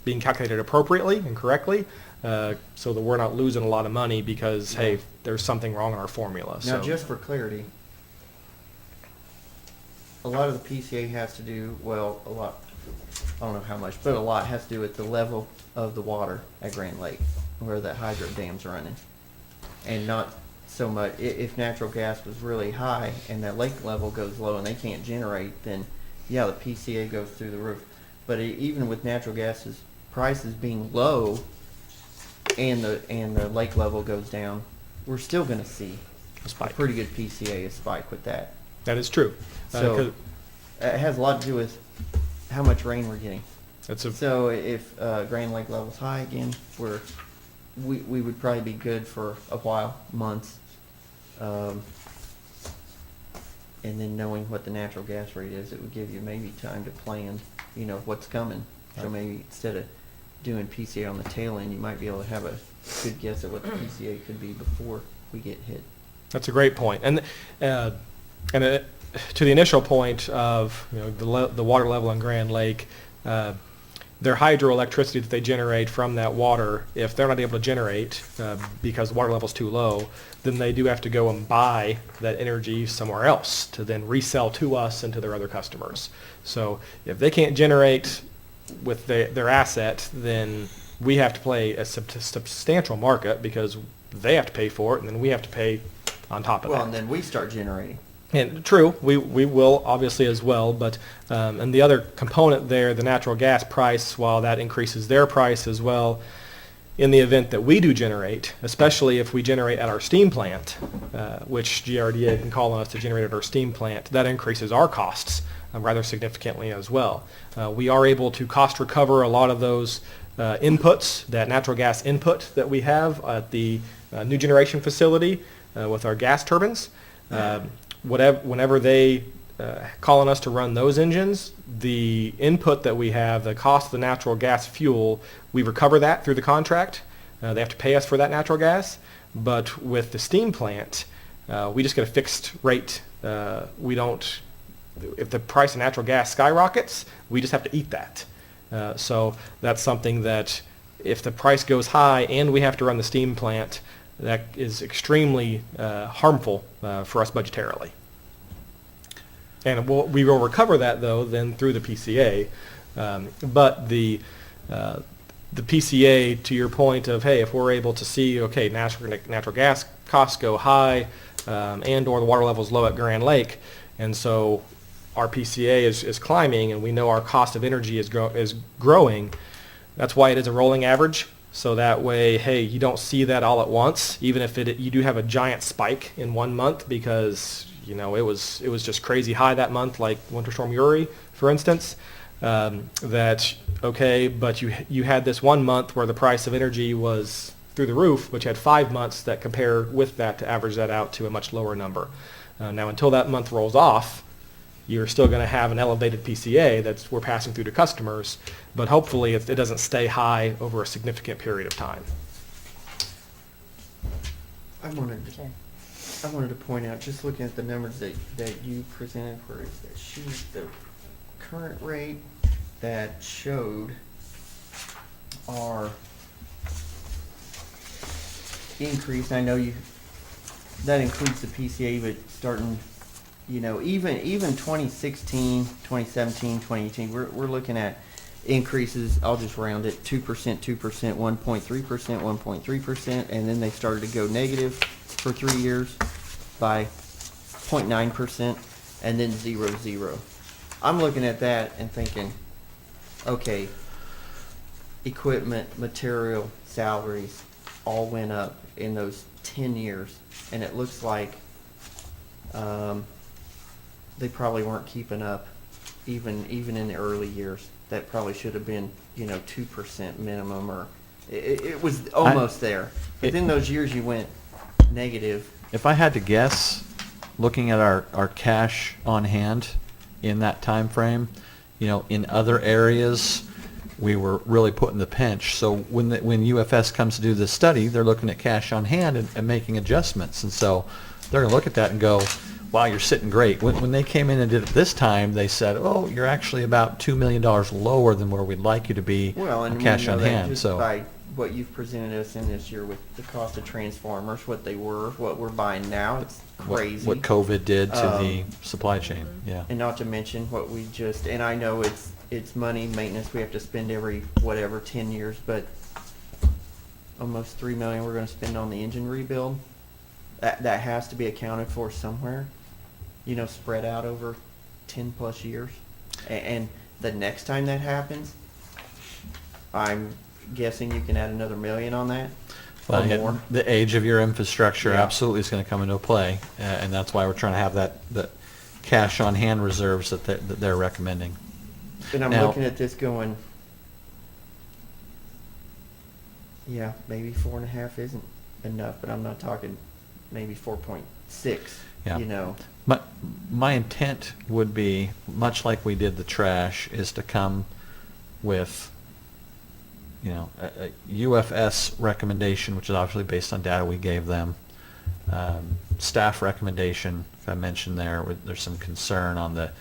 being calculated appropriately and correctly, so that we're not losing a lot of money because, hey, there's something wrong in our formula. Now, So just for clarity, a lot of the PCA has to do, well, a lot, I don't know how much, but a lot has to do with the level of the water at Grand Lake, where that hydro dam's running. And not so much, if natural gas was really high and that lake level goes low and they can't generate, then yeah, the PCA goes through the roof. But even with natural gas's prices being low and the lake level goes down, we're still gonna see a spike. a pretty good PCA spike with that. That is true. So 'Cause it has a lot to do with how much rain we're getting. it's a So if Grand Lake level's high again, we would probably be good for a while, months. And then knowing what the natural gas rate is, it would give you maybe time to plan, what's coming. So maybe instead of doing PCA on the tail end, you might be able to have a good guess at what the PCA could be before we get hit. That's a great point. And to the initial point of the water level in Grand Lake, their hydroelectricity that they generate from that water, if they're not able to generate because the water level is too low, then they do have to go and buy that energy somewhere else to then resell to us and to their other customers. So if they can't generate with their asset, then we have to play a substantial market because they have to pay for it, and then we have to pay on top of Well, that. and then we start generating. And true, we will obviously as well, but and the other component there, the natural gas price, while that increases their price as well, in the event that we do generate, especially if we generate at our steam plant, which GRDA can call on us to generate at our steam plant, that increases our costs rather significantly as well. We are able to cost recover a lot of those inputs, that natural gas input that we have at the new generation facility with our gas turbines. Whenever they call on us to run those engines, the input that we have, the cost of the natural gas fuel, we recover that through the contract. They have to pay us for that natural gas. But with the steam plant, we just get a fixed rate. We don't, if the price of natural gas skyrockets, we just have to eat that. So that's something that if the price goes high and we have to run the steam plant, that is extremely harmful for us budgetarily. And we will recover that, though, then through the PCA. But the PCA, to your point of, hey, if we're able to see, okay, natural gas costs go high and or the water level is low at Grand Lake, and so our PCA is climbing and we know our cost of energy is growing, that's why it is a rolling average. So that way, hey, you don't see that all at once, even if you do have a giant spike in one month because it was just crazy high that month, like Winter Storm Uri, for instance. That okay, but you had this one month where the price of energy was through the roof, but you had 5 months that compare with that to average that out to a much lower number. Now, until that month rolls off, you're still going to have an elevated PCA that we're passing through to customers, but hopefully it doesn't stay high over a significant period of time. I wanted to point out, just looking at the numbers that you presented, where is that sheet, the current rate that showed our increase. I know that includes the PCA, but starting, even 2016, 2017, 2018, we're looking at increases. I'll just round it: 2%, 2%, 1.3%, 1.3%, and then they started to go negative for 3 years by 0.9%, and then 0.0. I'm looking at that and thinking, okay, equipment, material, salaries all went up in those 10 years, and it looks like they probably weren't keeping up even in the early years. That probably should have been 2% minimum, or it was almost there. But then those years you went negative. If I had to guess, looking at our cash on hand in that time frame, in other areas we were really putting the pinch. So when UFS comes to do this study, they're looking at cash on hand and making adjustments. And so they're gonna look at that and go, wow, you're sitting great. When they came in and did it this time, they said, oh, you're actually about $2 million lower than where we'd like you to be Well, and on we cash know on that hand, just so. by what you've presented us in this year with the cost of transformers, what they were, what we're buying now, it's crazy. What COVID did to the Um, supply chain, yeah. And not to mention what we just, and I know it's money, maintenance we have to spend every, whatever, 10 years, but almost $3 million we're gonna spend on the engine rebuild. That has to be accounted for somewhere, you know, spread out over 10 plus years. And the next time that happens, I'm guessing you can add another $1 million on that or Well, yeah, more. the age of your infrastructure Yeah. absolutely is gonna come into play, and that's why we're trying to have that cash on hand reserves that they're recommending. And I'm Now- looking at this going, yeah, maybe 4.5 isn't enough, but I'm not talking maybe 4.6, Yeah. you know. My intent would be, much like we did the trash, is to come with, you know, a UFS recommendation, which is obviously based on data we gave them. Staff recommendation, if I mentioned there's some concern on the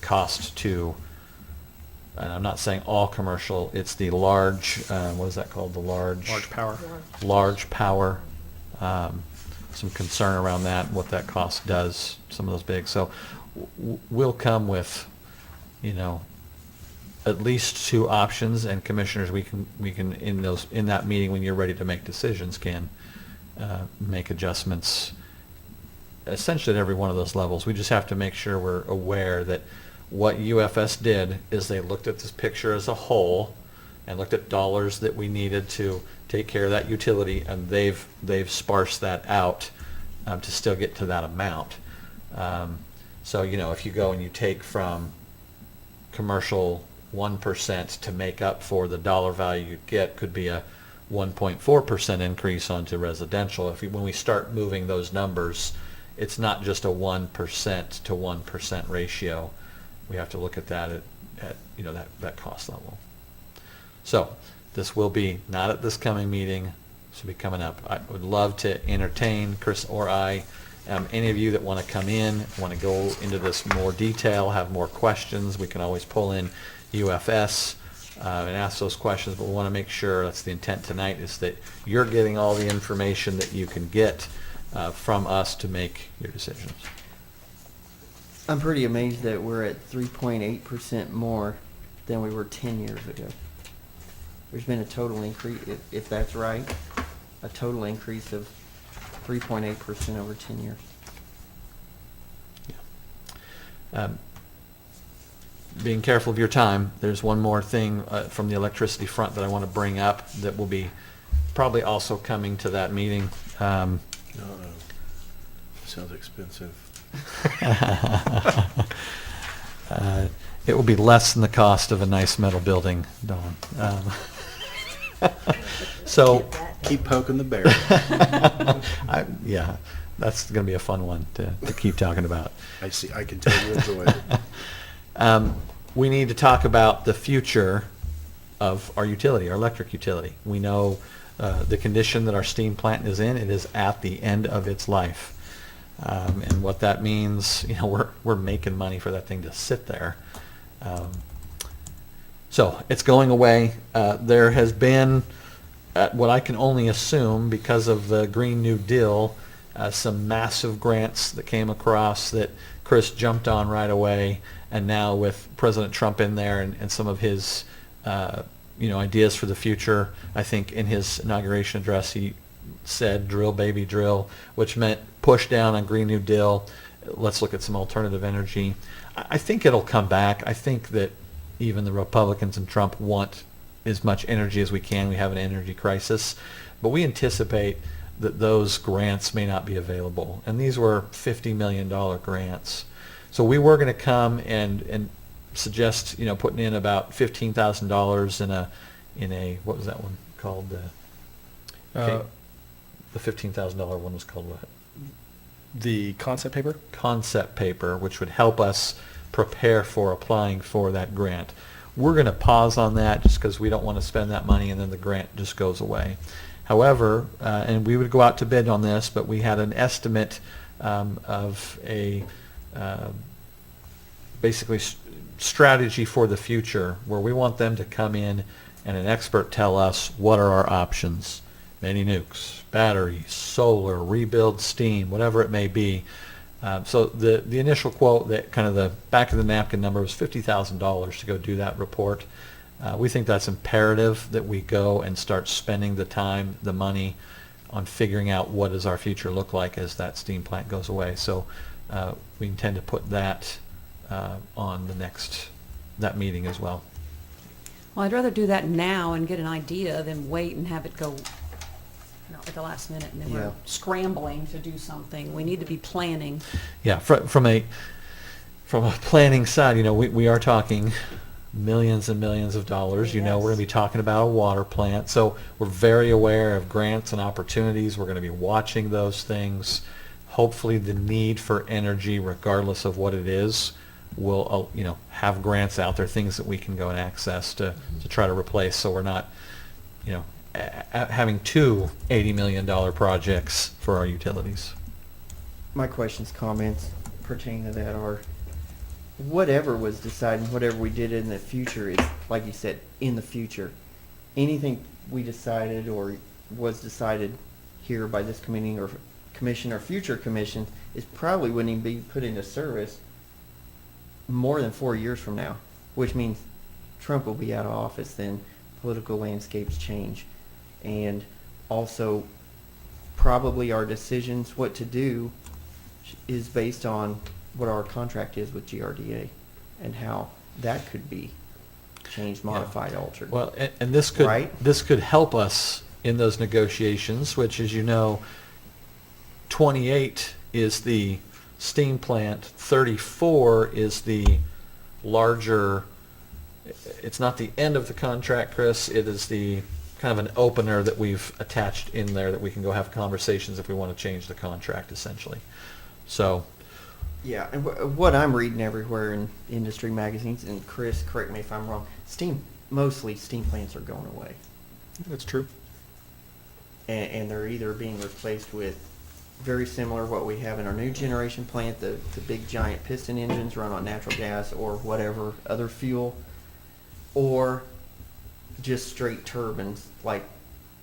cost to, and I'm not saying all commercial, it's the large, what is that called? The large power. large power, some concern around that, what that cost does, some of those big. So we'll come with, you know, at least 2 options, and commissioners, we can in that meeting when you're ready to make decisions, can make adjustments essentially at every one of those levels. We just have to make sure we're aware that what UFS did is they looked at this picture as a whole and looked at dollars that we needed to take care of that utility, and they've sparsed that out to still get to that amount. So, you know, if you go and you take from commercial 1% to make up for the dollar value you get, could be a 1.4% increase onto residential. When we start moving those numbers, it's not just a 1% to 1% ratio. We have to look at that at you know, that cost level. So this will be not at this coming meeting. This will be coming up. I would love to entertain Chris or I, any of you that want to come in, want to go into this more detail, have more questions. We can always pull in UFS and ask those questions, but we want to make sure, that's the intent tonight, is that you're getting all the information that you can get from us to make your decisions. I'm pretty amazed that we're at 3.8% more than we were 10 years ago. There's been a total increase, if that's right, a total increase of 3.8% over 10 years. Being careful of your time, there's one more thing from the electricity front that I want to bring up that will be probably also coming to that meeting. No, sounds expensive. It will be less than the cost of a nice metal building, Dawn. So, Keep poking the bear. yeah, that's going to be a fun one to keep talking about. I see, I can tell you enjoy it. We need to talk about the future of our utility, our electric utility. We know the condition that our steam plant is in. It is at the end of its life. And what that means, you know, we're making money for that thing to sit there. So it's going away. There has been, what I can only assume, because of the Green New Deal, some massive grants that came across that Chris jumped on right away. And now with President Trump in there and some of his, you know, ideas for the future, I think in his inauguration address he said drill baby drill, which meant push down on Green New Deal. Let's look at some alternative energy. I think it'll come back. I think that even the Republicans and Trump want as much energy as we can. We have an energy crisis, but we anticipate that those grants may not be available. And these were $50 million grants. So we were going to come and suggest, you know, putting in about $15,000 in a what was that one called? The $15,000 one was called what? The concept paper? Concept paper, which would help us prepare for applying for that grant. We're going to pause on that just because we don't want to spend that money and then the grant just goes away. However, and we would go out to bid on this, but we had an estimate of a basically strategy for the future, where we want them to come in and an expert tell us what are our options. Mini nukes, batteries, solar, rebuild steam, whatever it may be. So the initial quote, that kind of the back of the napkin number, was $50,000 to go do that report. We think that's imperative that we go and start spending the time, the money on figuring out what does our future look like as that steam plant goes away. So we intend to put that on that meeting as well. Well, I'd rather do that now and get an idea than wait and have it go, at the last minute, and then Yeah. we're scrambling to do something. We need to be planning. Yeah, from a planning side, we are talking millions and millions of dollars. We're going to be talking about a water plant, so we're very aware of grants and opportunities. We're going to be watching those things. Hopefully, the need for energy, regardless of what it is, will have grants out there, things that we can go and access to try to replace. So we're not, having two $80 million projects for our utilities. My questions, comments pertaining to that are, whatever was decided, whatever we did in the future is, like you said, in the future. Anything we decided or was decided here by this committee or commission or future commission is probably wouldn't even be put into service more than 4 years from now, which means Trump will be out of office then, political landscapes change. And also, probably our decisions, what to do, is based on what our contract is with GRDA and how that could be changed, modified, altered. Well, and this could help us in those negotiations, which, as you know, 28 is the steam plant, 34 is the larger. It's not the end of the contract, Chris. It is the kind of an opener that we've attached in there that we can go have conversations if we want to change the contract, essentially. So. Yeah, and what I'm reading everywhere in industry magazines, and Chris, correct me if I'm wrong, mostly steam plants are going away. That's true. And they're either being replaced with very similar what we have in our new generation plant, the big giant piston engines run on natural gas or whatever other fuel, or just straight turbines, like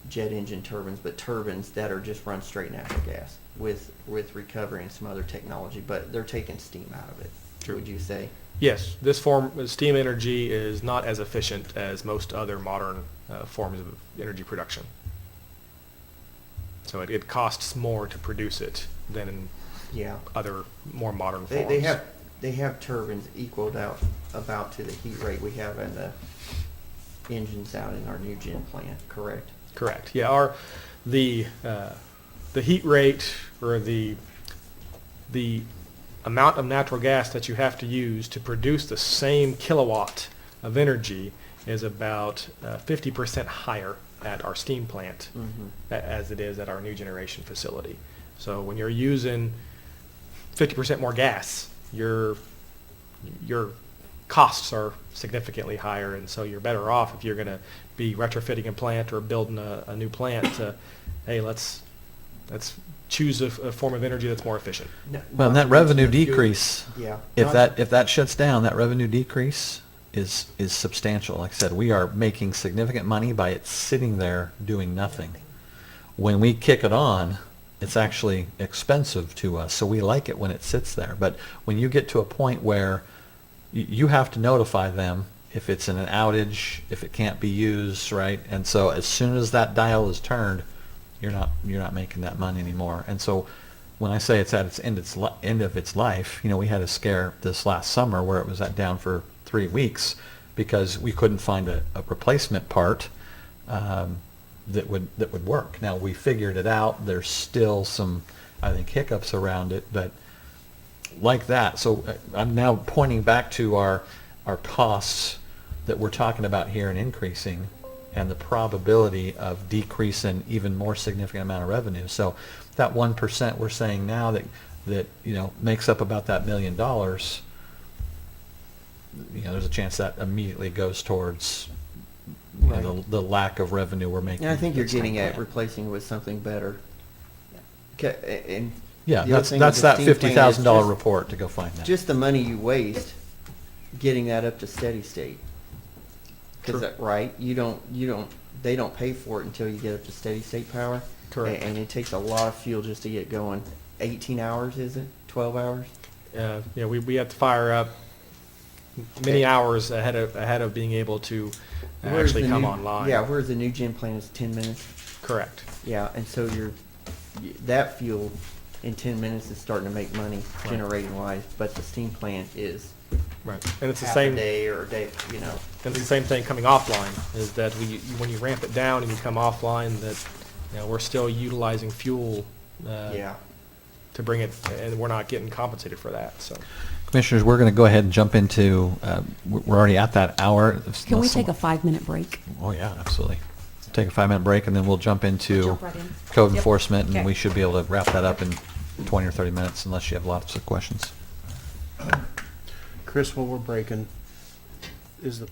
jet engine turbines, but turbines that are just run straight natural gas with recovery and some other technology, but they're taking steam out of it. True. Would you say? Yes, this form of steam energy is not as efficient as most other modern forms of energy production. So it costs more to produce it than in other more modern forms. They have turbines equaled out about to the heat rate we have in the engines out in our new gen plant, correct? Correct. Yeah, the heat rate or the amount of natural gas that you have to use to produce the same kilowatt of energy is about 50% higher at our steam plant as it is at our new generation facility. So when you're using 50% more gas, your costs are significantly higher, and so you're better off if you're going to be retrofitting a plant or building a new plant to, hey, let's choose a form of energy that's more efficient. Well, and that revenue decrease, Yeah. if that shuts down, that revenue decrease is substantial. Like I said, we are making significant money by it sitting there doing nothing. When we kick it on, it's actually expensive to us, so we like it when it sits there. But when you get to a point where you have to notify them if it's in an outage, if it can't be used, right? And so as soon as that dial is turned, you're not making that money anymore. And so when I say it's at its end of its life, we had a scare this last summer where it was down for 3 weeks because we couldn't find a replacement part that would work. Now we figured it out. There's still some, I think, hiccups around it, but like that. So I'm now pointing back to our costs that we're talking about here and increasing, and the probability of decreasing even more significant amount of revenue. So that 1% we're saying now that makes up about that $1 million. There's a chance that immediately goes towards the lack of revenue we're making. And I think you're at steam getting at plant. replacing with something better. And Yeah, The other thing that's with that the steam plant is $50,000 just- report to go find that. Just the money you waste getting that up to steady state. True. Is that right? They don't pay for it until you get up to steady state power. Correct. And it takes a lot of fuel just to get going. 18 hours, is it? 12 hours? Yeah, we have to fire up many hours ahead of being able to Where's actually the come new- online. Yeah, whereas the new gen plant is 10 minutes. Correct. Yeah, and so that fuel in 10 minutes is starting to make money Right. generating wise, but the steam plant is Right. And it's the half same. a day or a day, And it's the same thing coming offline, is that when you ramp it down and you come offline, that, we're still utilizing fuel, Yeah. to bring it, and we're not getting compensated for that, so. Commissioners, we're going to go ahead and jump into, we're already at that hour. Can we take a 5-minute break? Oh, yeah, absolutely. Take a 5-minute break, and then we'll jump into Jump right in. code Yep. enforcement, and Okay. we should be able to wrap that up in 20 or 30 minutes, unless you have lots of questions. Chris, while we're breaking, is the,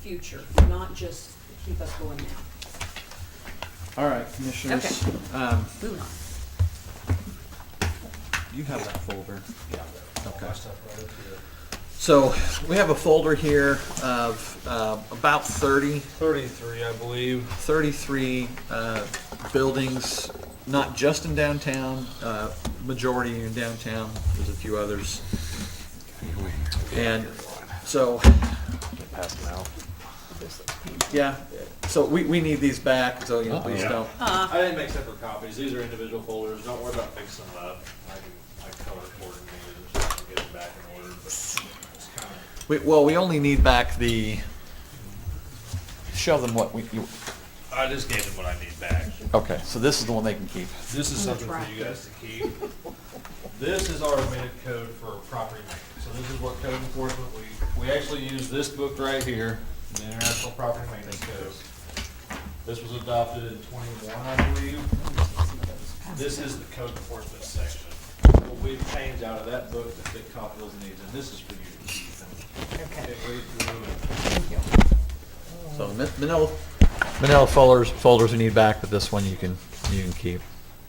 future, not just keep us going now. All right, commissioners. Okay. Moving on. You have that folder. Yeah. Okay. My stuff right up here. So we have a folder here of about 33, I believe. 33 buildings, not just in downtown, majority in downtown. There's a few others. And so, Pass them out. yeah, so we need these back, so you know, please Yeah. don't. I didn't make separate copies. These are individual folders. Don't worry about fixing them up. I color coordinated and get them back in order. But it's kind of, We only need back show them what I just gave them what I need back. okay, so this is the one they can keep. This is something for you guys to keep. This is our amended code for property maintenance. So this is what code enforcement, we actually use this book right here, the International Property Maintenance Code. This was adopted in 21, I believe. This is the code enforcement section. What we've changed out of that book to fit Coffeyville's needs, and this is for you to keep. Okay. Read through and So manila folders we need back, but this one you can keep.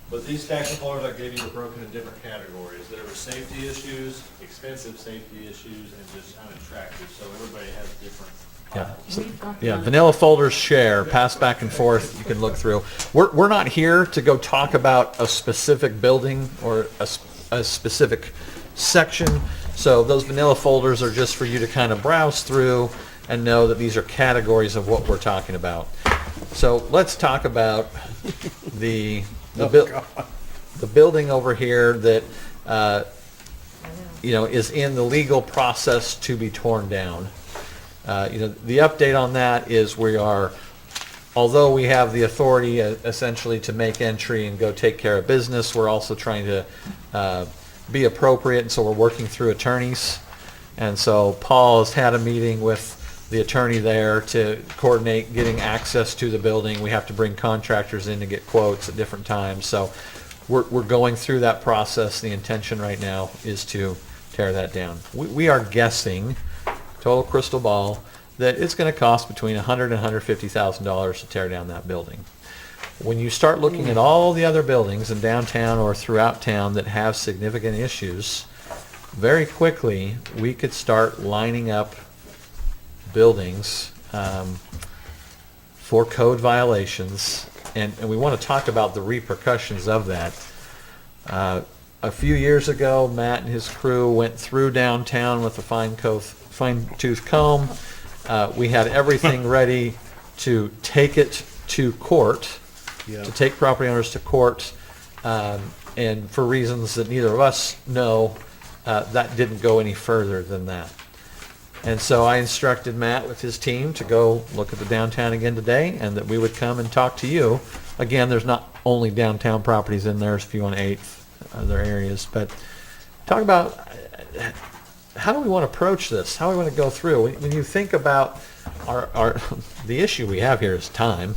But these stacks of folders I gave you were broken in different categories. There were safety issues, expensive safety issues, and just unattractive, so everybody has different. Yeah. So, We've got yeah, the- vanilla folders share, pass back and forth, you can look through. We're not here to go talk about a specific building or a specific section. So those vanilla folders are just for you to kind of browse through and know that these are categories of what we're talking about. So let's talk about the building over here that is in the legal process to be torn down. The update on that is although we have the authority essentially to make entry and go take care of business, we're also trying to be appropriate, and so we're working through attorneys. And so Paul has had a meeting with the attorney there to coordinate getting access to the building. We have to bring contractors in to get quotes at different times. So we're going through that process. The intention right now is to tear that down. We are guessing, total crystal ball, that it's going to cost between $100,000 and $150,000 to tear down that building. When you start looking at all the other buildings in downtown or throughout town that have significant issues, very quickly we could start lining up buildings for code violations, and we want to talk about the repercussions of that. A few years ago, Matt and his crew went through downtown with a fine-tooth comb. We had everything ready to take it to court, to take property owners to court, and for reasons that neither of us know, that didn't go any further than that. And so I instructed Matt with his team to go look at the downtown again today, and that we would come and talk to you. Again, there's not only downtown properties in there, there's a few on 8th, other areas, but talk about how do we want to approach this? How do we want to go through? When you think about the issue we have here is time,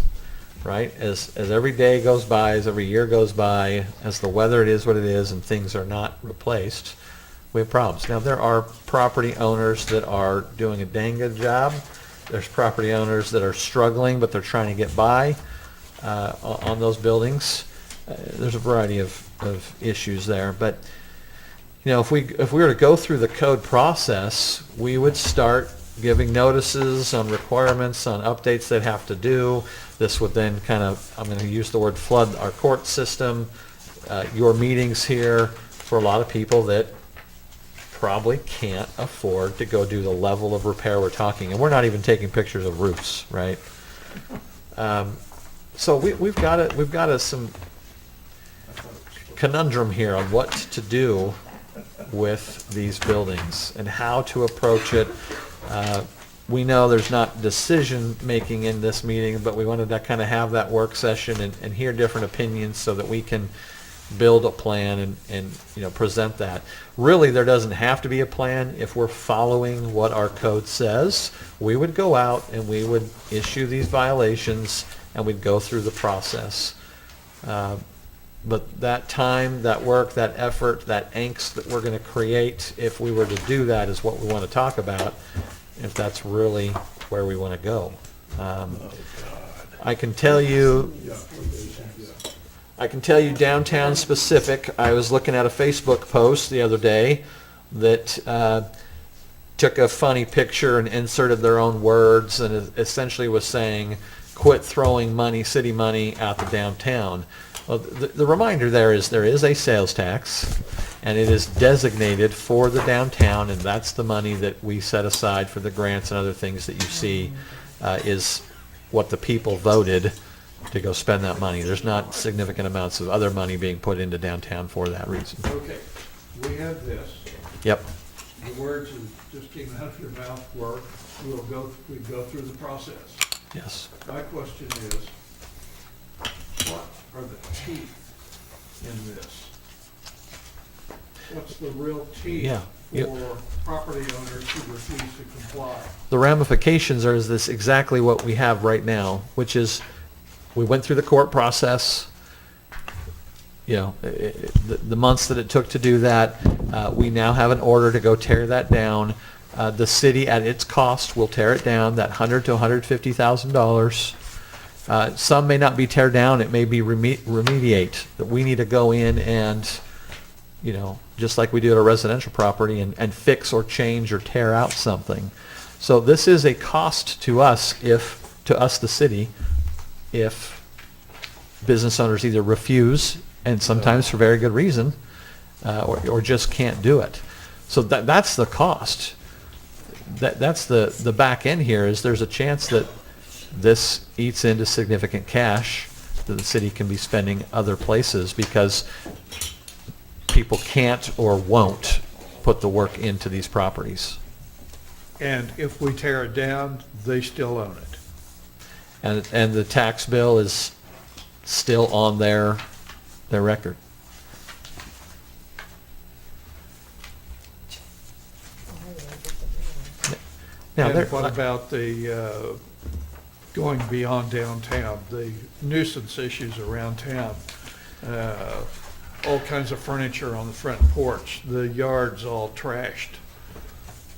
right? As every day goes by, as every year goes by, as the weather it is what it is, and things are not replaced, we have problems. Now, there are property owners that are doing a dang good job. There's property owners that are struggling, but they're trying to get by on those buildings. There's a variety of issues there. But, if we were to go through the code process, we would start giving notices on requirements, on updates they'd have to do. This would then I'm going to use the word flood our court system, your meetings here, for a lot of people that probably can't afford to go do the level of repair we're talking, and we're not even taking pictures of roofs, right? So we've got some conundrum here on what to do with these buildings and how to approach it. We know there's not decision making in this meeting, but we wanted to kind of have that work session and hear different opinions so that we can build a plan and present that. Really, there doesn't have to be a plan. If we're following what our code says, we would go out and we would issue these violations and we'd go through the process. But that time, that work, that effort, that angst that we're going to create if we were to do that is what we want to talk about. If that's really where we want to go. I can tell you, downtown specific, I was looking at a Facebook post the other day that took a funny picture and inserted their own words and essentially was saying, quit throwing money, city money, out the downtown. Well, the reminder there is a sales tax, and it is designated for the downtown, and that's the money that we set aside for the grants and other things that you see is what the people voted to go spend that money. There's not significant amounts of other money being put into downtown for that reason. Okay, we have this. Yep. The words that just came out of your mouth were, we go through the process. Yes. My question is, what are the teeth in this? What's the real teeth Yeah. Yep. for property owners who refuse to comply? The ramifications are this exactly what we have right now, which is we went through the court process. You know, the months that it took to do that, we now have an order to go tear that down. The city, at its cost, will tear it down, that $100,000 to $150,000. Some may not be tear down, it may be remediate. That we need to go in and, you know, just like we do at a residential property, and fix or change or tear out something. So this is a cost to us, the city, if business owners either refuse, and sometimes for very good reason, or just can't do it. So that's the cost. That's the back end here, is there's a chance that this eats into significant cash that the city can be spending other places because people can't or won't put the work into these properties. And if we tear it down, they still own it. And the tax bill is still on their record. Now, And what about the, going beyond downtown, the nuisance issues around town? All kinds of furniture on the front porch, the yard's all trashed.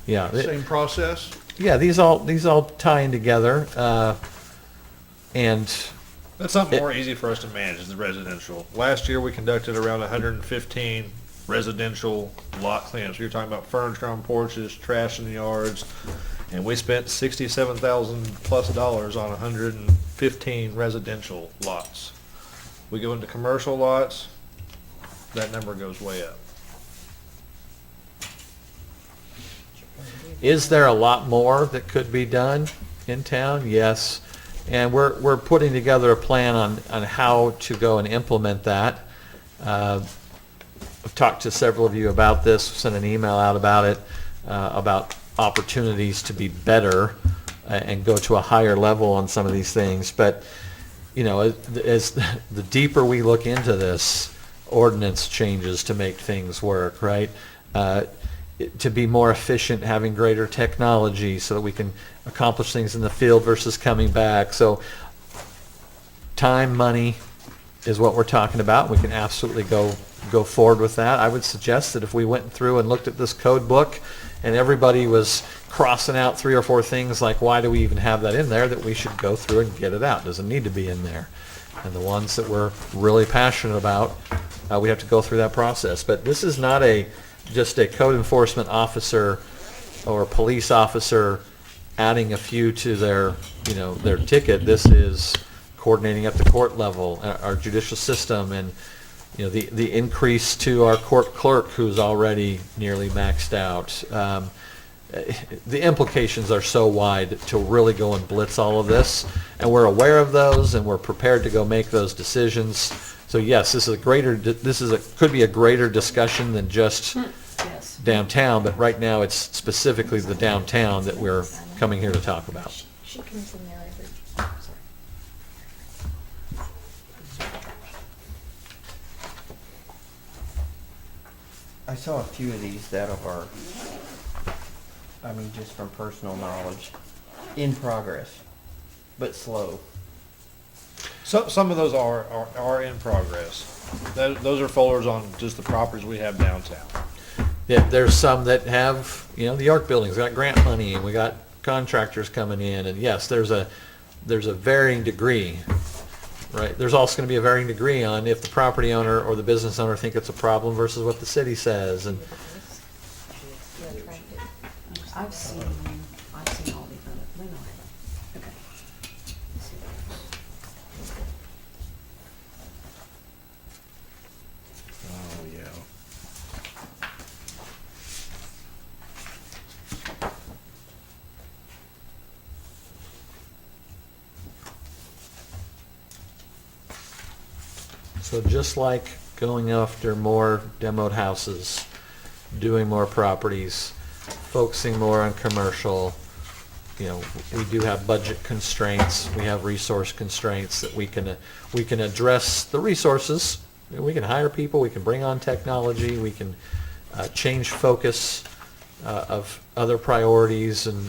Yeah. Same process? Yeah, these all tie in together, and That's something more easy for us to manage is the residential. Last year, we conducted around 115 residential lot cleanups. You're talking about furniture on porches, trash in the yards, and we spent $67,000+ on 115 residential lots. We go into commercial lots, that number goes way up. is there a lot more that could be done in town? Yes. And we're putting together a plan on how to go and implement that. I've talked to several of you about this, sent an email out about it, about opportunities to be better and go to a higher level on some of these things. But, you know, as the deeper we look into this, ordinance changes to make things work, right? To be more efficient, having greater technology so that we can accomplish things in the field versus coming back. So time, money is what we're talking about. We can absolutely go forward with that. I would suggest that if we went through and looked at this code book and everybody was crossing out 3 or 4 things like why do we even have that in there, that we should go through and get it out. It doesn't need to be in there. And the ones that we're really passionate about, we have to go through that process. But this is not just a code enforcement officer or police officer adding a few to their ticket. This is coordinating at the court level, our judicial system, and the increase to our court clerk who's already nearly maxed out. The implications are so wide to really go and blitz all of this, and we're aware of those, and we're prepared to go make those decisions. So yes, could be a greater discussion than just Yes. downtown, but right now it's specifically the downtown that we're coming here to talk about. She comes in there every, I saw a few of these that are, just from personal knowledge, in progress, but slow. So, some of those are in progress. Those are folders on just the properties we have downtown. Yeah, there's some that have, the York building's got grant money, and we got contractors coming in, and yes, there's a varying degree, right? There's also going to be a varying degree on if the property owner or the business owner think it's a problem versus what the city says, and I've seen all these other, we know it. Okay. Oh, yeah. so just like going after more demoed houses, doing more properties, focusing more on commercial, we do have budget constraints, we have resource constraints that we can address the resources. We can hire people, we can bring on technology, we can change focus of other priorities and,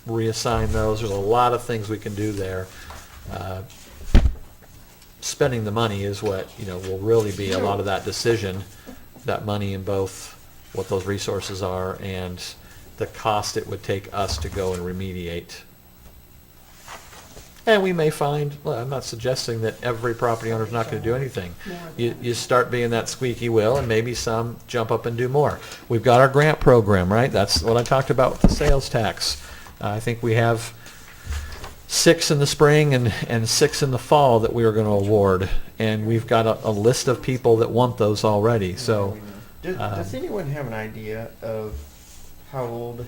reassign those. There's a lot of things we can do there. Spending the money is what, will really be a lot of that decision, that money in both what those resources are and the cost it would take us to go and remediate. And we may find, well, I'm not suggesting that every property owner's not going to do anything. You start being that squeaky wheel, and maybe some jump up and do more. We've got our grant program, right? That's what I talked about with the sales tax. I think we have 6 in the spring and 6 in the fall that we are going to award, and we've got a list of people that want those already. So, Does anyone have an idea of how old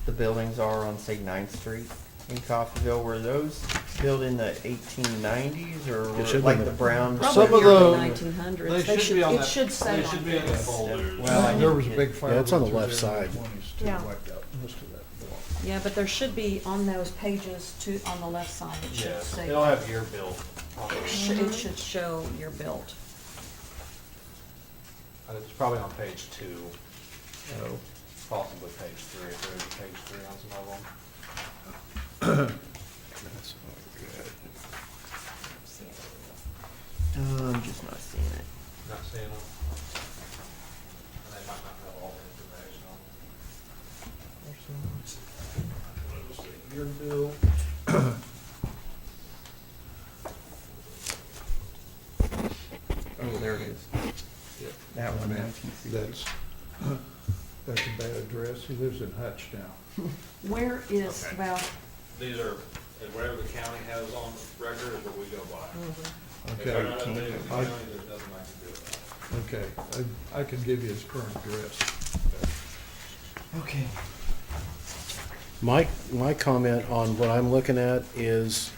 the buildings are on, say, 9th Street in Coffeyville? Were those built in the 1890s, or It were should like be the the- brown? Probably Some of early the- 1900s. They should be on It that, should say they on should be in the this. folder. Well, there was a big fire. Yeah, it's on the through left there in side. the 20s too, Yeah. wiped out most of that block. Yeah, but there should be on those pages too, on the left side, it should Yeah, say. they'll have year bill on It it. should- It should show your built. It's probably on page 2, Oh. possibly page 3, if there is a page 3 on some of them. That's not good. I'm just not seeing it. Not seeing them. And they might not have all the information on them. Year bill. Oh, there it is. That one, Man, 1960. that's a bad address. He lives in Hutch now. Where is, Okay. well, These are, whatever the county has on record is what we go by. If Okay. they're not updated with the I- county, there's nothing I can do about it. Okay, I can give you his current address. Okay. My comment on what I'm looking at is,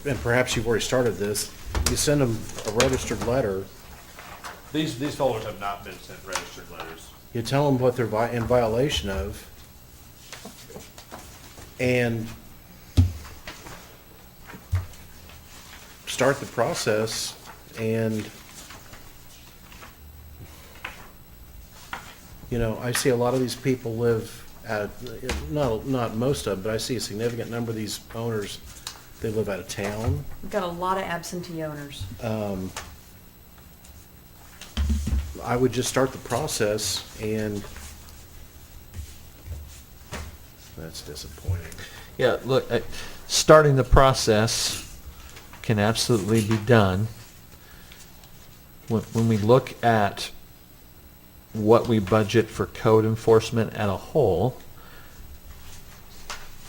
and perhaps you've already started this, you send them a registered letter, These folders have not been sent registered letters. you tell them what they're in violation of, and start the process, and I see a lot of these people live at, not most of them, but I see a significant number of these owners, they live out of town. we've got a lot of absentee owners. I would just start the process, and that's disappointing. yeah, look, starting the process can absolutely be done. When we look at what we budget for code enforcement at a whole,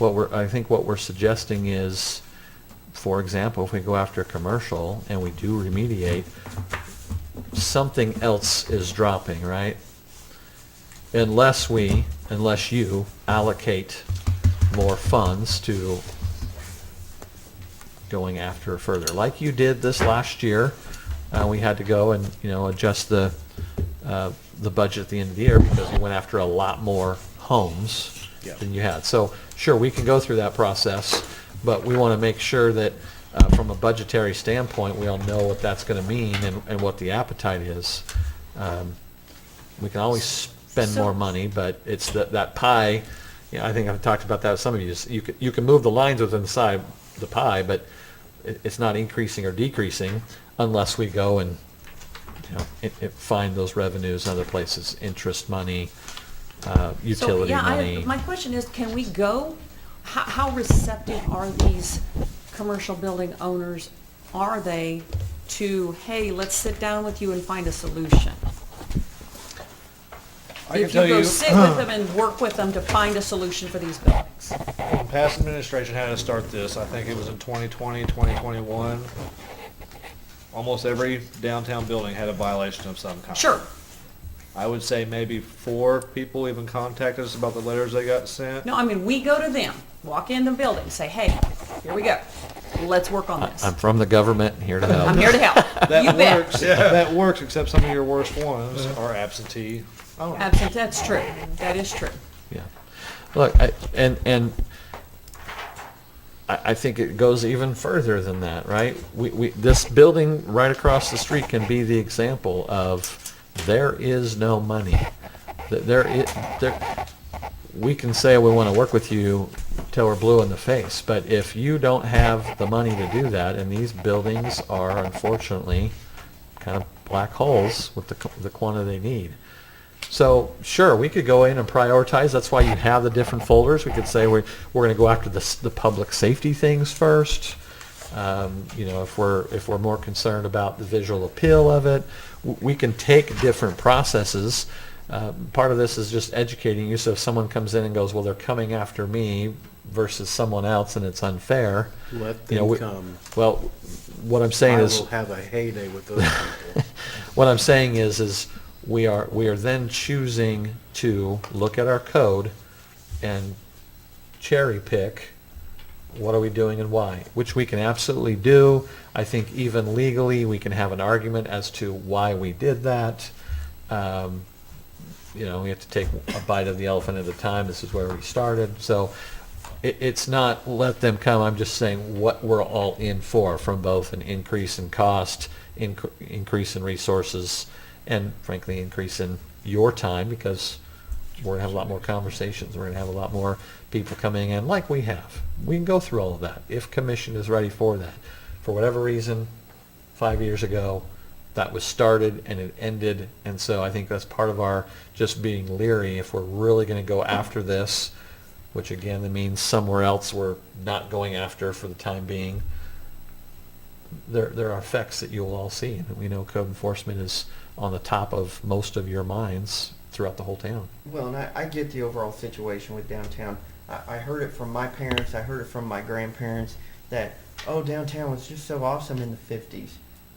I think what we're suggesting is, for example, if we go after a commercial and we do remediate, something else is dropping, right? Unless you allocate more funds to going after further, like you did this last year. We had to go and, adjust the budget at the end of the year because we went after a lot more homes Yeah. than you had. So, sure, we can go through that process, but we want to make sure that from a budgetary standpoint, we all know what that's going to mean and what the appetite is. We can always spend more money, but it's that pie. I think I've talked about that with some of you. You can move the lines within the pie, but it's not increasing or decreasing unless we go and find those revenues in other places, interest money, utility So, money. my question is, can we go, how receptive are these commercial building owners? Are they to, hey, let's sit down with you and find a solution? I can If tell you go you, sit with them and work with them to find a solution for these buildings. when past administration had to start this, I think it was in 2020, 2021. Almost every downtown building had a violation of some kind. Sure. I would say maybe 4 people even contacted us about the letters they got sent. No, I mean, we go to them, walk in the building, say, hey, here we go. Let's work on this. I'm from the government, here to help. I'm here to help. You That bet. works, that works, except some of your worst ones are absentee owners. That's true. That is true. Yeah. Look, I think it goes even further than that, right? This building right across the street can be the example of there is no money. We can say we want to work with you till we're blue in the face, but if you don't have the money to do that, and these buildings are unfortunately kind of black holes with the quantity they need. So sure, we could go in and prioritize. That's why you have the different folders. We could say we're going to go after the public safety things first. If we're more concerned about the visual appeal of it, we can take different processes. Part of this is just educating you. So if someone comes in and goes, well, they're coming after me versus someone else, and it's unfair. Let You know, them come. Well, what I'm saying I is, will have a heyday with those people. what I'm saying is we are then choosing to look at our code and cherry pick what are we doing and why, which we can absolutely do. I think even legally we can have an argument as to why we did that. We have to take a bite of the elephant at a time. This is where we started. So it's not let them come. I'm just saying what we're all in for, from both an increase in cost, increase in resources, and frankly, increase in your time, because we're going to have a lot more conversations. We're going to have a lot more people coming in like we have. We can go through all of that if commission is ready for that. For whatever reason, 5 years ago, that was started and it ended. And so I think that's part of our just being leery. If we're really going to go after this, which again, that means somewhere else we're not going after for the time being, there are effects that you'll all see. And we know code enforcement is on the top of most of your minds throughout the whole town. Well, and I get the overall situation with downtown. I heard it from my parents, I heard it from my grandparents, that, oh, downtown was just so awesome in the 50s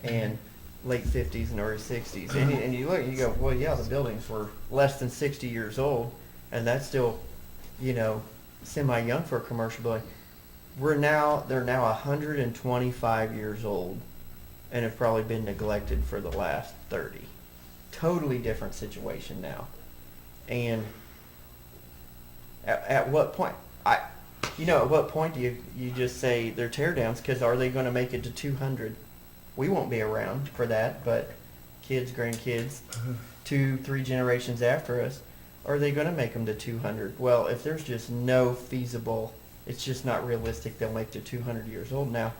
and late 50s and early 60s. And you look and you go, well, yeah, the buildings were less than 60 years old, and that's still, semi-young for a commercial building. They're now 125 years old and have probably been neglected for the last 30. Totally different situation now. And at what point, at what point do you just say they're tear downs? Because are they going to make it to 200? We won't be around for that, but kids, grandkids, 2-3 generations after us, are they going to make them to 200? Well, if there's just no feasible, it's just not realistic they'll make to 200 years old. Now,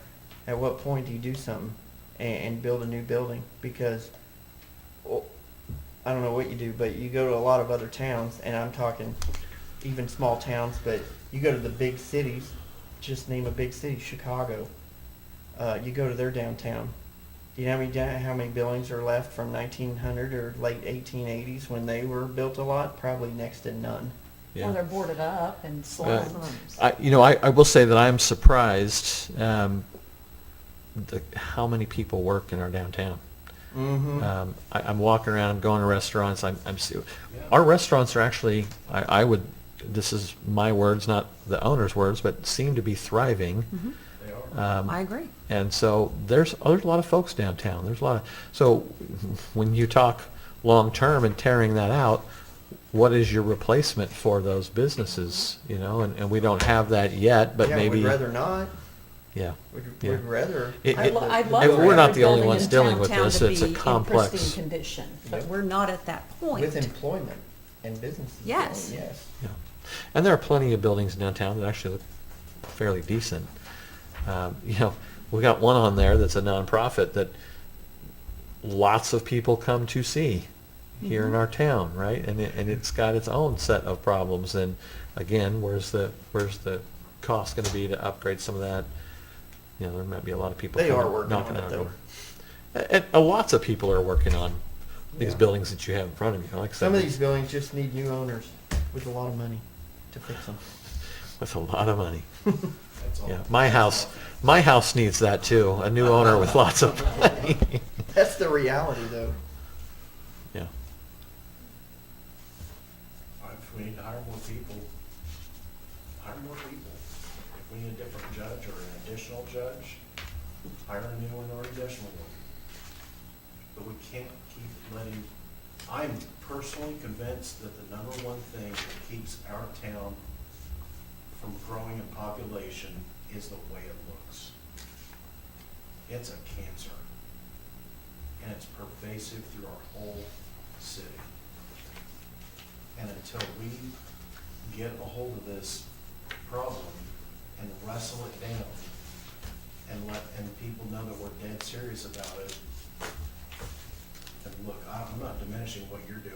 at what point do you do something and build a new building? Because I don't know what you do, but you go to a lot of other towns, and I'm talking even small towns, but you go to the big cities, just name a big city, Chicago. You go to their downtown. Do you know how many buildings are left from 1900 or late 1880s when they were built a lot? Probably next to none. Or they're boarded up and slums. I will say that I'm surprised how many people work in our downtown. Mm-hmm. I'm walking around, I'm going to restaurants. Our restaurants are actually, this is my words, not the owner's words, but seem to be thriving. Mhm. They are. I agree. And so there's a lot of folks downtown. So when you talk long term and tearing that out, what is your replacement for those businesses? And we don't have that yet, but maybe. We'd rather not. Yeah. We'd rather. I'd love and for we're not every the only building ones in dealing with downtown this. to It's a be in complex. pristine condition, but we're not at that point. With employment and businesses. Yes. growing, yes. Yeah. And there are plenty of buildings in downtown that actually look fairly decent. We got one on there that's a nonprofit that lots of people come to see. here in our town, right? And it's got its own set of problems. And again, where's the cost going to be to upgrade some of that? You know, there might be a lot of people They are coming- working knocking on it, our though. door. And lots of people are working on these Yeah. buildings that you have in front of you. Like I said, Some of these buildings just need new owners with a lot of money to fix them. with a lot of money. That's all. Yeah, my house needs that too. A new owner with lots of money. That's the reality, though. Yeah. If we need to hire more people, hire more people. If we need a different judge or an additional judge, hire a new one or an additional one. But we can't keep letting, I'm personally convinced that the number one thing that keeps our town from growing in population is the way it looks. It's a cancer. And it's pervasive through our whole city. And until we get a hold of this problem and wrestle it down and people know that we're dead serious about it, and look, I'm not diminishing what you're doing.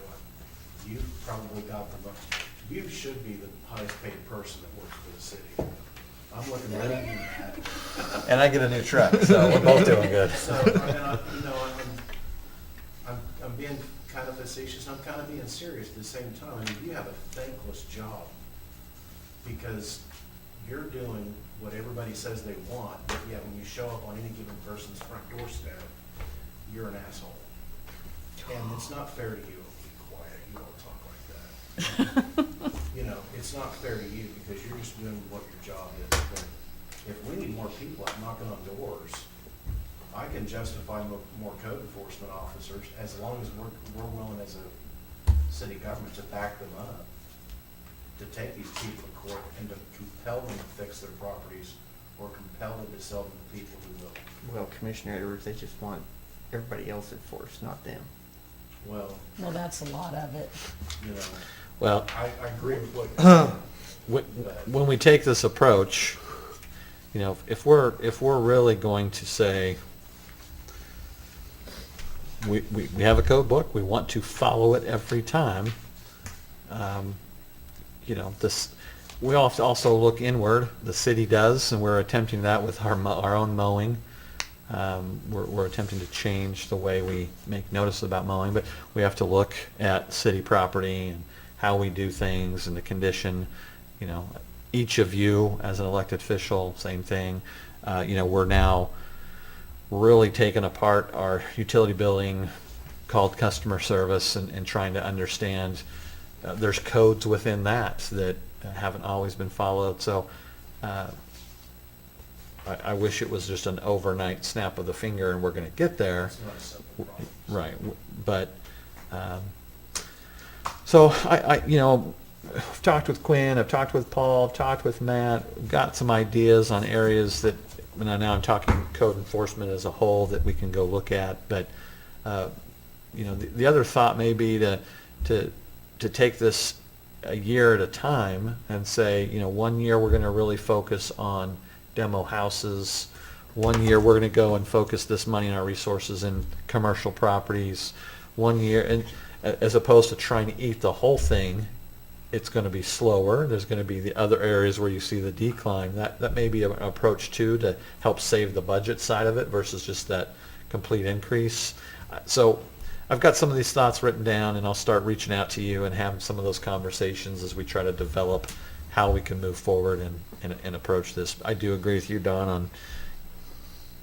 You've probably got you should be the highest paid person that works for the city. I'm looking right at you, Matt. And I get a new truck, so we're both doing good. So, I'm being kind of facetious, I'm kind of being serious at the same time. I mean, you have a thankless job because you're doing what everybody says they want, but yet when you show up on any given person's front doorstep, you're an asshole. And it's not fair to you. Be quiet, you don't talk like that. You know, it's not fair to you because you're just doing what your job is. But if we need more people out knocking on doors, I can justify more code enforcement officers as long as we're willing as a city government to back them up, to take these people to court and to compel them to fix their properties or compel them to sell them to people who will. Well, Commissioner Edwards, they just want everybody else enforced, not them. Well, that's a lot of it. you know, Well, I agree with what you're saying. when we take this approach, you know, if we're really going to say, we have a code book, we want to follow it every time, you know, we have to also look inward. The city does, and we're attempting that with our own mowing. We're attempting to change the way we make notice about mowing, but we have to look at city property and how we do things and the condition. You know, each of you as an elected official, same thing. You know, we're now really taking apart our utility billing called customer service and trying to understand there's codes within that haven't always been followed. So I wish it was just an overnight snap of the finger and we're going to get there. It's not a simple process. Right, but, so you know, I've talked with Quinn, I've talked with Paul, I've talked with Matt, got some ideas on areas that, now I'm talking code enforcement as a whole that we can go look at, but, you know, the other thought may be to take this a year at a time and say, you know, 1 year we're going to really focus on demo houses. 1 year we're going to go and focus this money and our resources in commercial properties. 1 year, and as opposed to trying to eat the whole thing, it's going to be slower. There's going to be the other areas where you see the decline. That may be an approach too to help save the budget side of it versus just that complete increase. So I've got some of these thoughts written down, and I'll start reaching out to you and have some of those conversations as we try to develop how we can move forward and approach this. I do agree with you, Don, on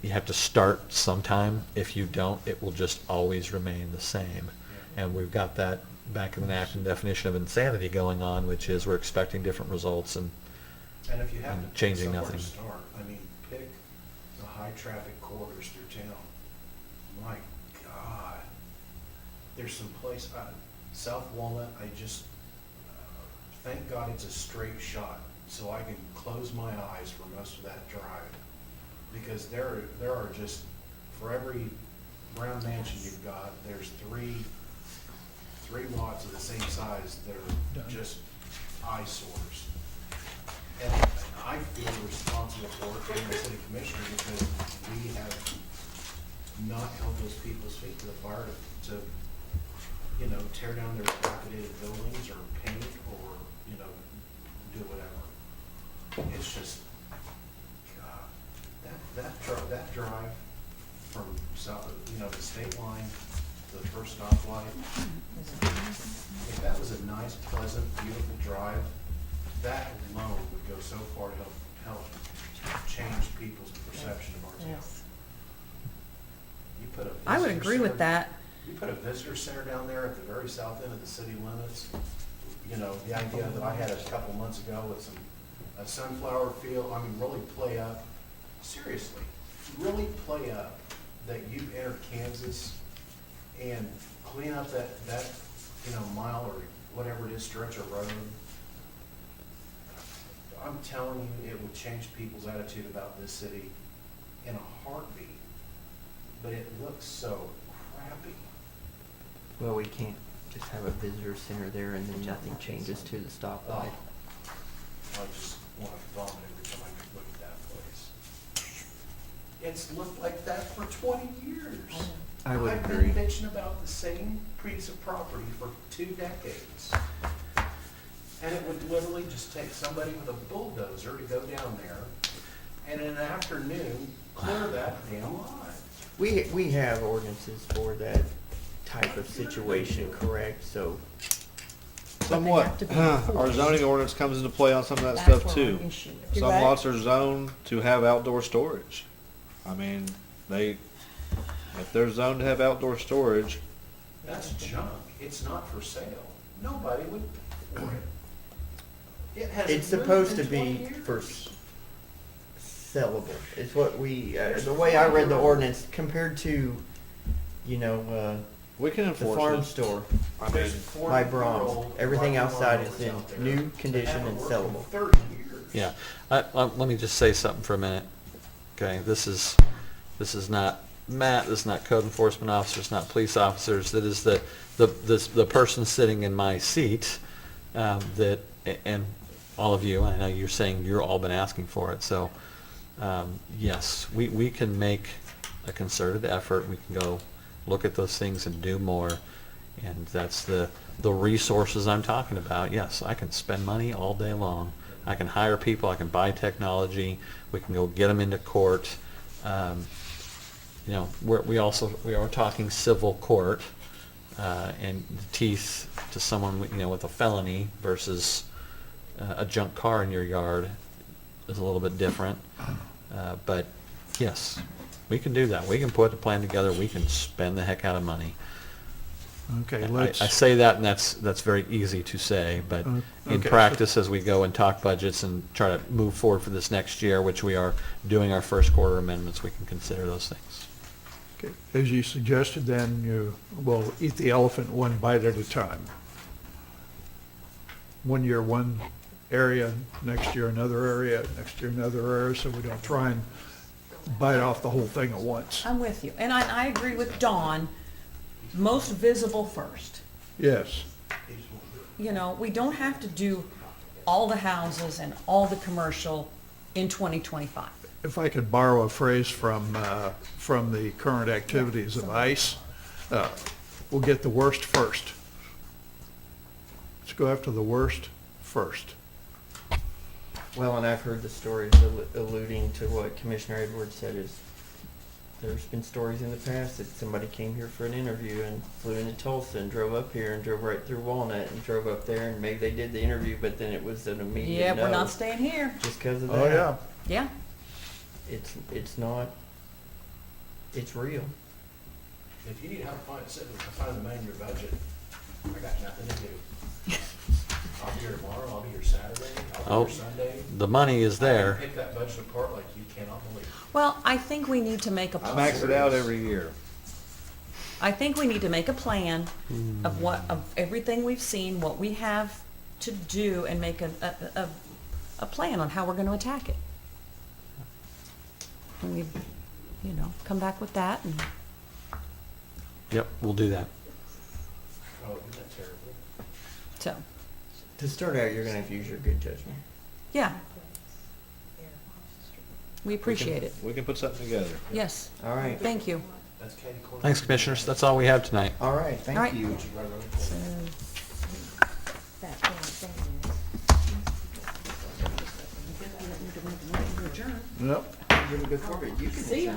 you have to start sometime. If you don't, it will just always remain the same. And we've got that back in the Acton definition of insanity going on, which is we're expecting different results and And if you have to pick changing somewhere nothing. to start, I mean, pick the high traffic corridors through town. My God, there's some place, South Walnut, thank God it's a straight shot, so I can close my eyes for most of that drive. Because there are just, for every brown mansion you've got, there's three lots of the same size that are just eyesores. And I feel responsible for it being a city commissioner because we have not held those people's feet to the fire to you know, tear down their dilapidated buildings or paint or, you know, do whatever. It's just, God, that drive from south, you know, the state line to the first stoplight, if that was a nice, pleasant, beautiful drive, that alone would go so far to help change people's perception of our town. Yes. You put a I would visitor agree with center- that. You put a visitor center down there at the very south end of the city limits, you know, the idea that I had a couple months ago with a sunflower field, I mean, really play up, seriously, really play up that you've entered Kansas and clean up that, you know, mile or whatever it is, stretch of road. I'm telling you, it would change people's attitude about this city in a heartbeat. But it looks so crappy. Well, we can't just have a visitor center there and then nothing changes to the stoplight. I just want to vomit every time I look at that place. It's looked like that for 20 years. I would I've agree. been bitching about the same piece of property for 2 decades. And it would literally just take somebody with a bulldozer to go down there and in an afternoon, clear that damn line. We have ordinances for that type of situation, correct? So, Somewhat, have to be our enforced. zoning ordinance comes into play on some of that That's stuff where too. our issue is. Some You're right. lots are zoned to have outdoor storage. I mean, if they're zoned to have outdoor storage, That's junk. It's not for sale. Nobody would pay for it. It hasn't it's moved supposed to in 20 be years. for sellable, is what we, the way I read the ordinance compared to, you know, we can the enforce farm it. store. I mean, There's by Brahms. 40-year-old Everything rock outside lawnmowers is in out there new that condition haven't and worked in sellable. 30 years. Yeah, let me just say something for a minute. Okay, this is not Matt, this is not code enforcement officers, not police officers. That is the person sitting in my seat, that, and all of you, I know you're saying you're all been asking for it, so, yes, we can make a concerted effort. We can go look at those things and do more. And that's the resources I'm talking about. Yes, I can spend money all day long. I can hire people, I can buy technology, we can go get them into court. You know, we are talking civil court, and the teeth to someone, you know, with a felony versus a junk car in your yard is a little bit different. But yes, we can do that. We can put a plan together, we can spend the heck out of money. Okay, I let's, say that, and that's very easy to say, but in okay, practice, as we go and talk budgets and try to move forward for this next year, which we are doing our first quarter amendments, we can consider those things. okay, as you suggested, then you will eat the elephant one bite at a time. 1 year, one area, next year another area, next year another area, so we don't try and bite off the whole thing at once. I'm with you. And I agree with Dawn, most visible first. Yes. You know, we don't have to do all the houses and all the commercial in 2025. If I could borrow a phrase from the current activities of ICE, we'll get the worst first. Let's go after the worst first. Well, and I've heard the stories alluding to what Commissioner Edwards said is, there's been stories in the past that somebody came here for an interview and flew into Tulsa and drove up here and drove right through Walnut and drove up there and maybe they did the interview, but then it was an immediate Yeah, no. we're not staying here. Just because of that. Oh, yeah. Yeah. It's not, it's real. If you need help find the money in your budget, I got nothing to do. I'll be here tomorrow, I'll be here Saturday, I'll Oh, be here Sunday. the money is I there. can pick that budget apart like you cannot believe. Well, I think we need to make a I plan. max it out every year. I think we need to make a plan of everything we've seen, what we have to do, and make a plan on how we're going to attack it. And we, you know, come back with that, and Yep, we'll do that. Oh, isn't that terrible? so, To start out, you're gonna have to use your good judgment. yeah. We appreciate it. We can put something together. Yes, All right. thank you. That's Katie Corbin. Thanks, Commissioners. That's all we have tonight. All right, All thank right. you. That whole thing Yep. See ya.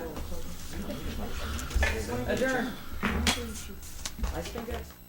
Adjourn. Life's been good.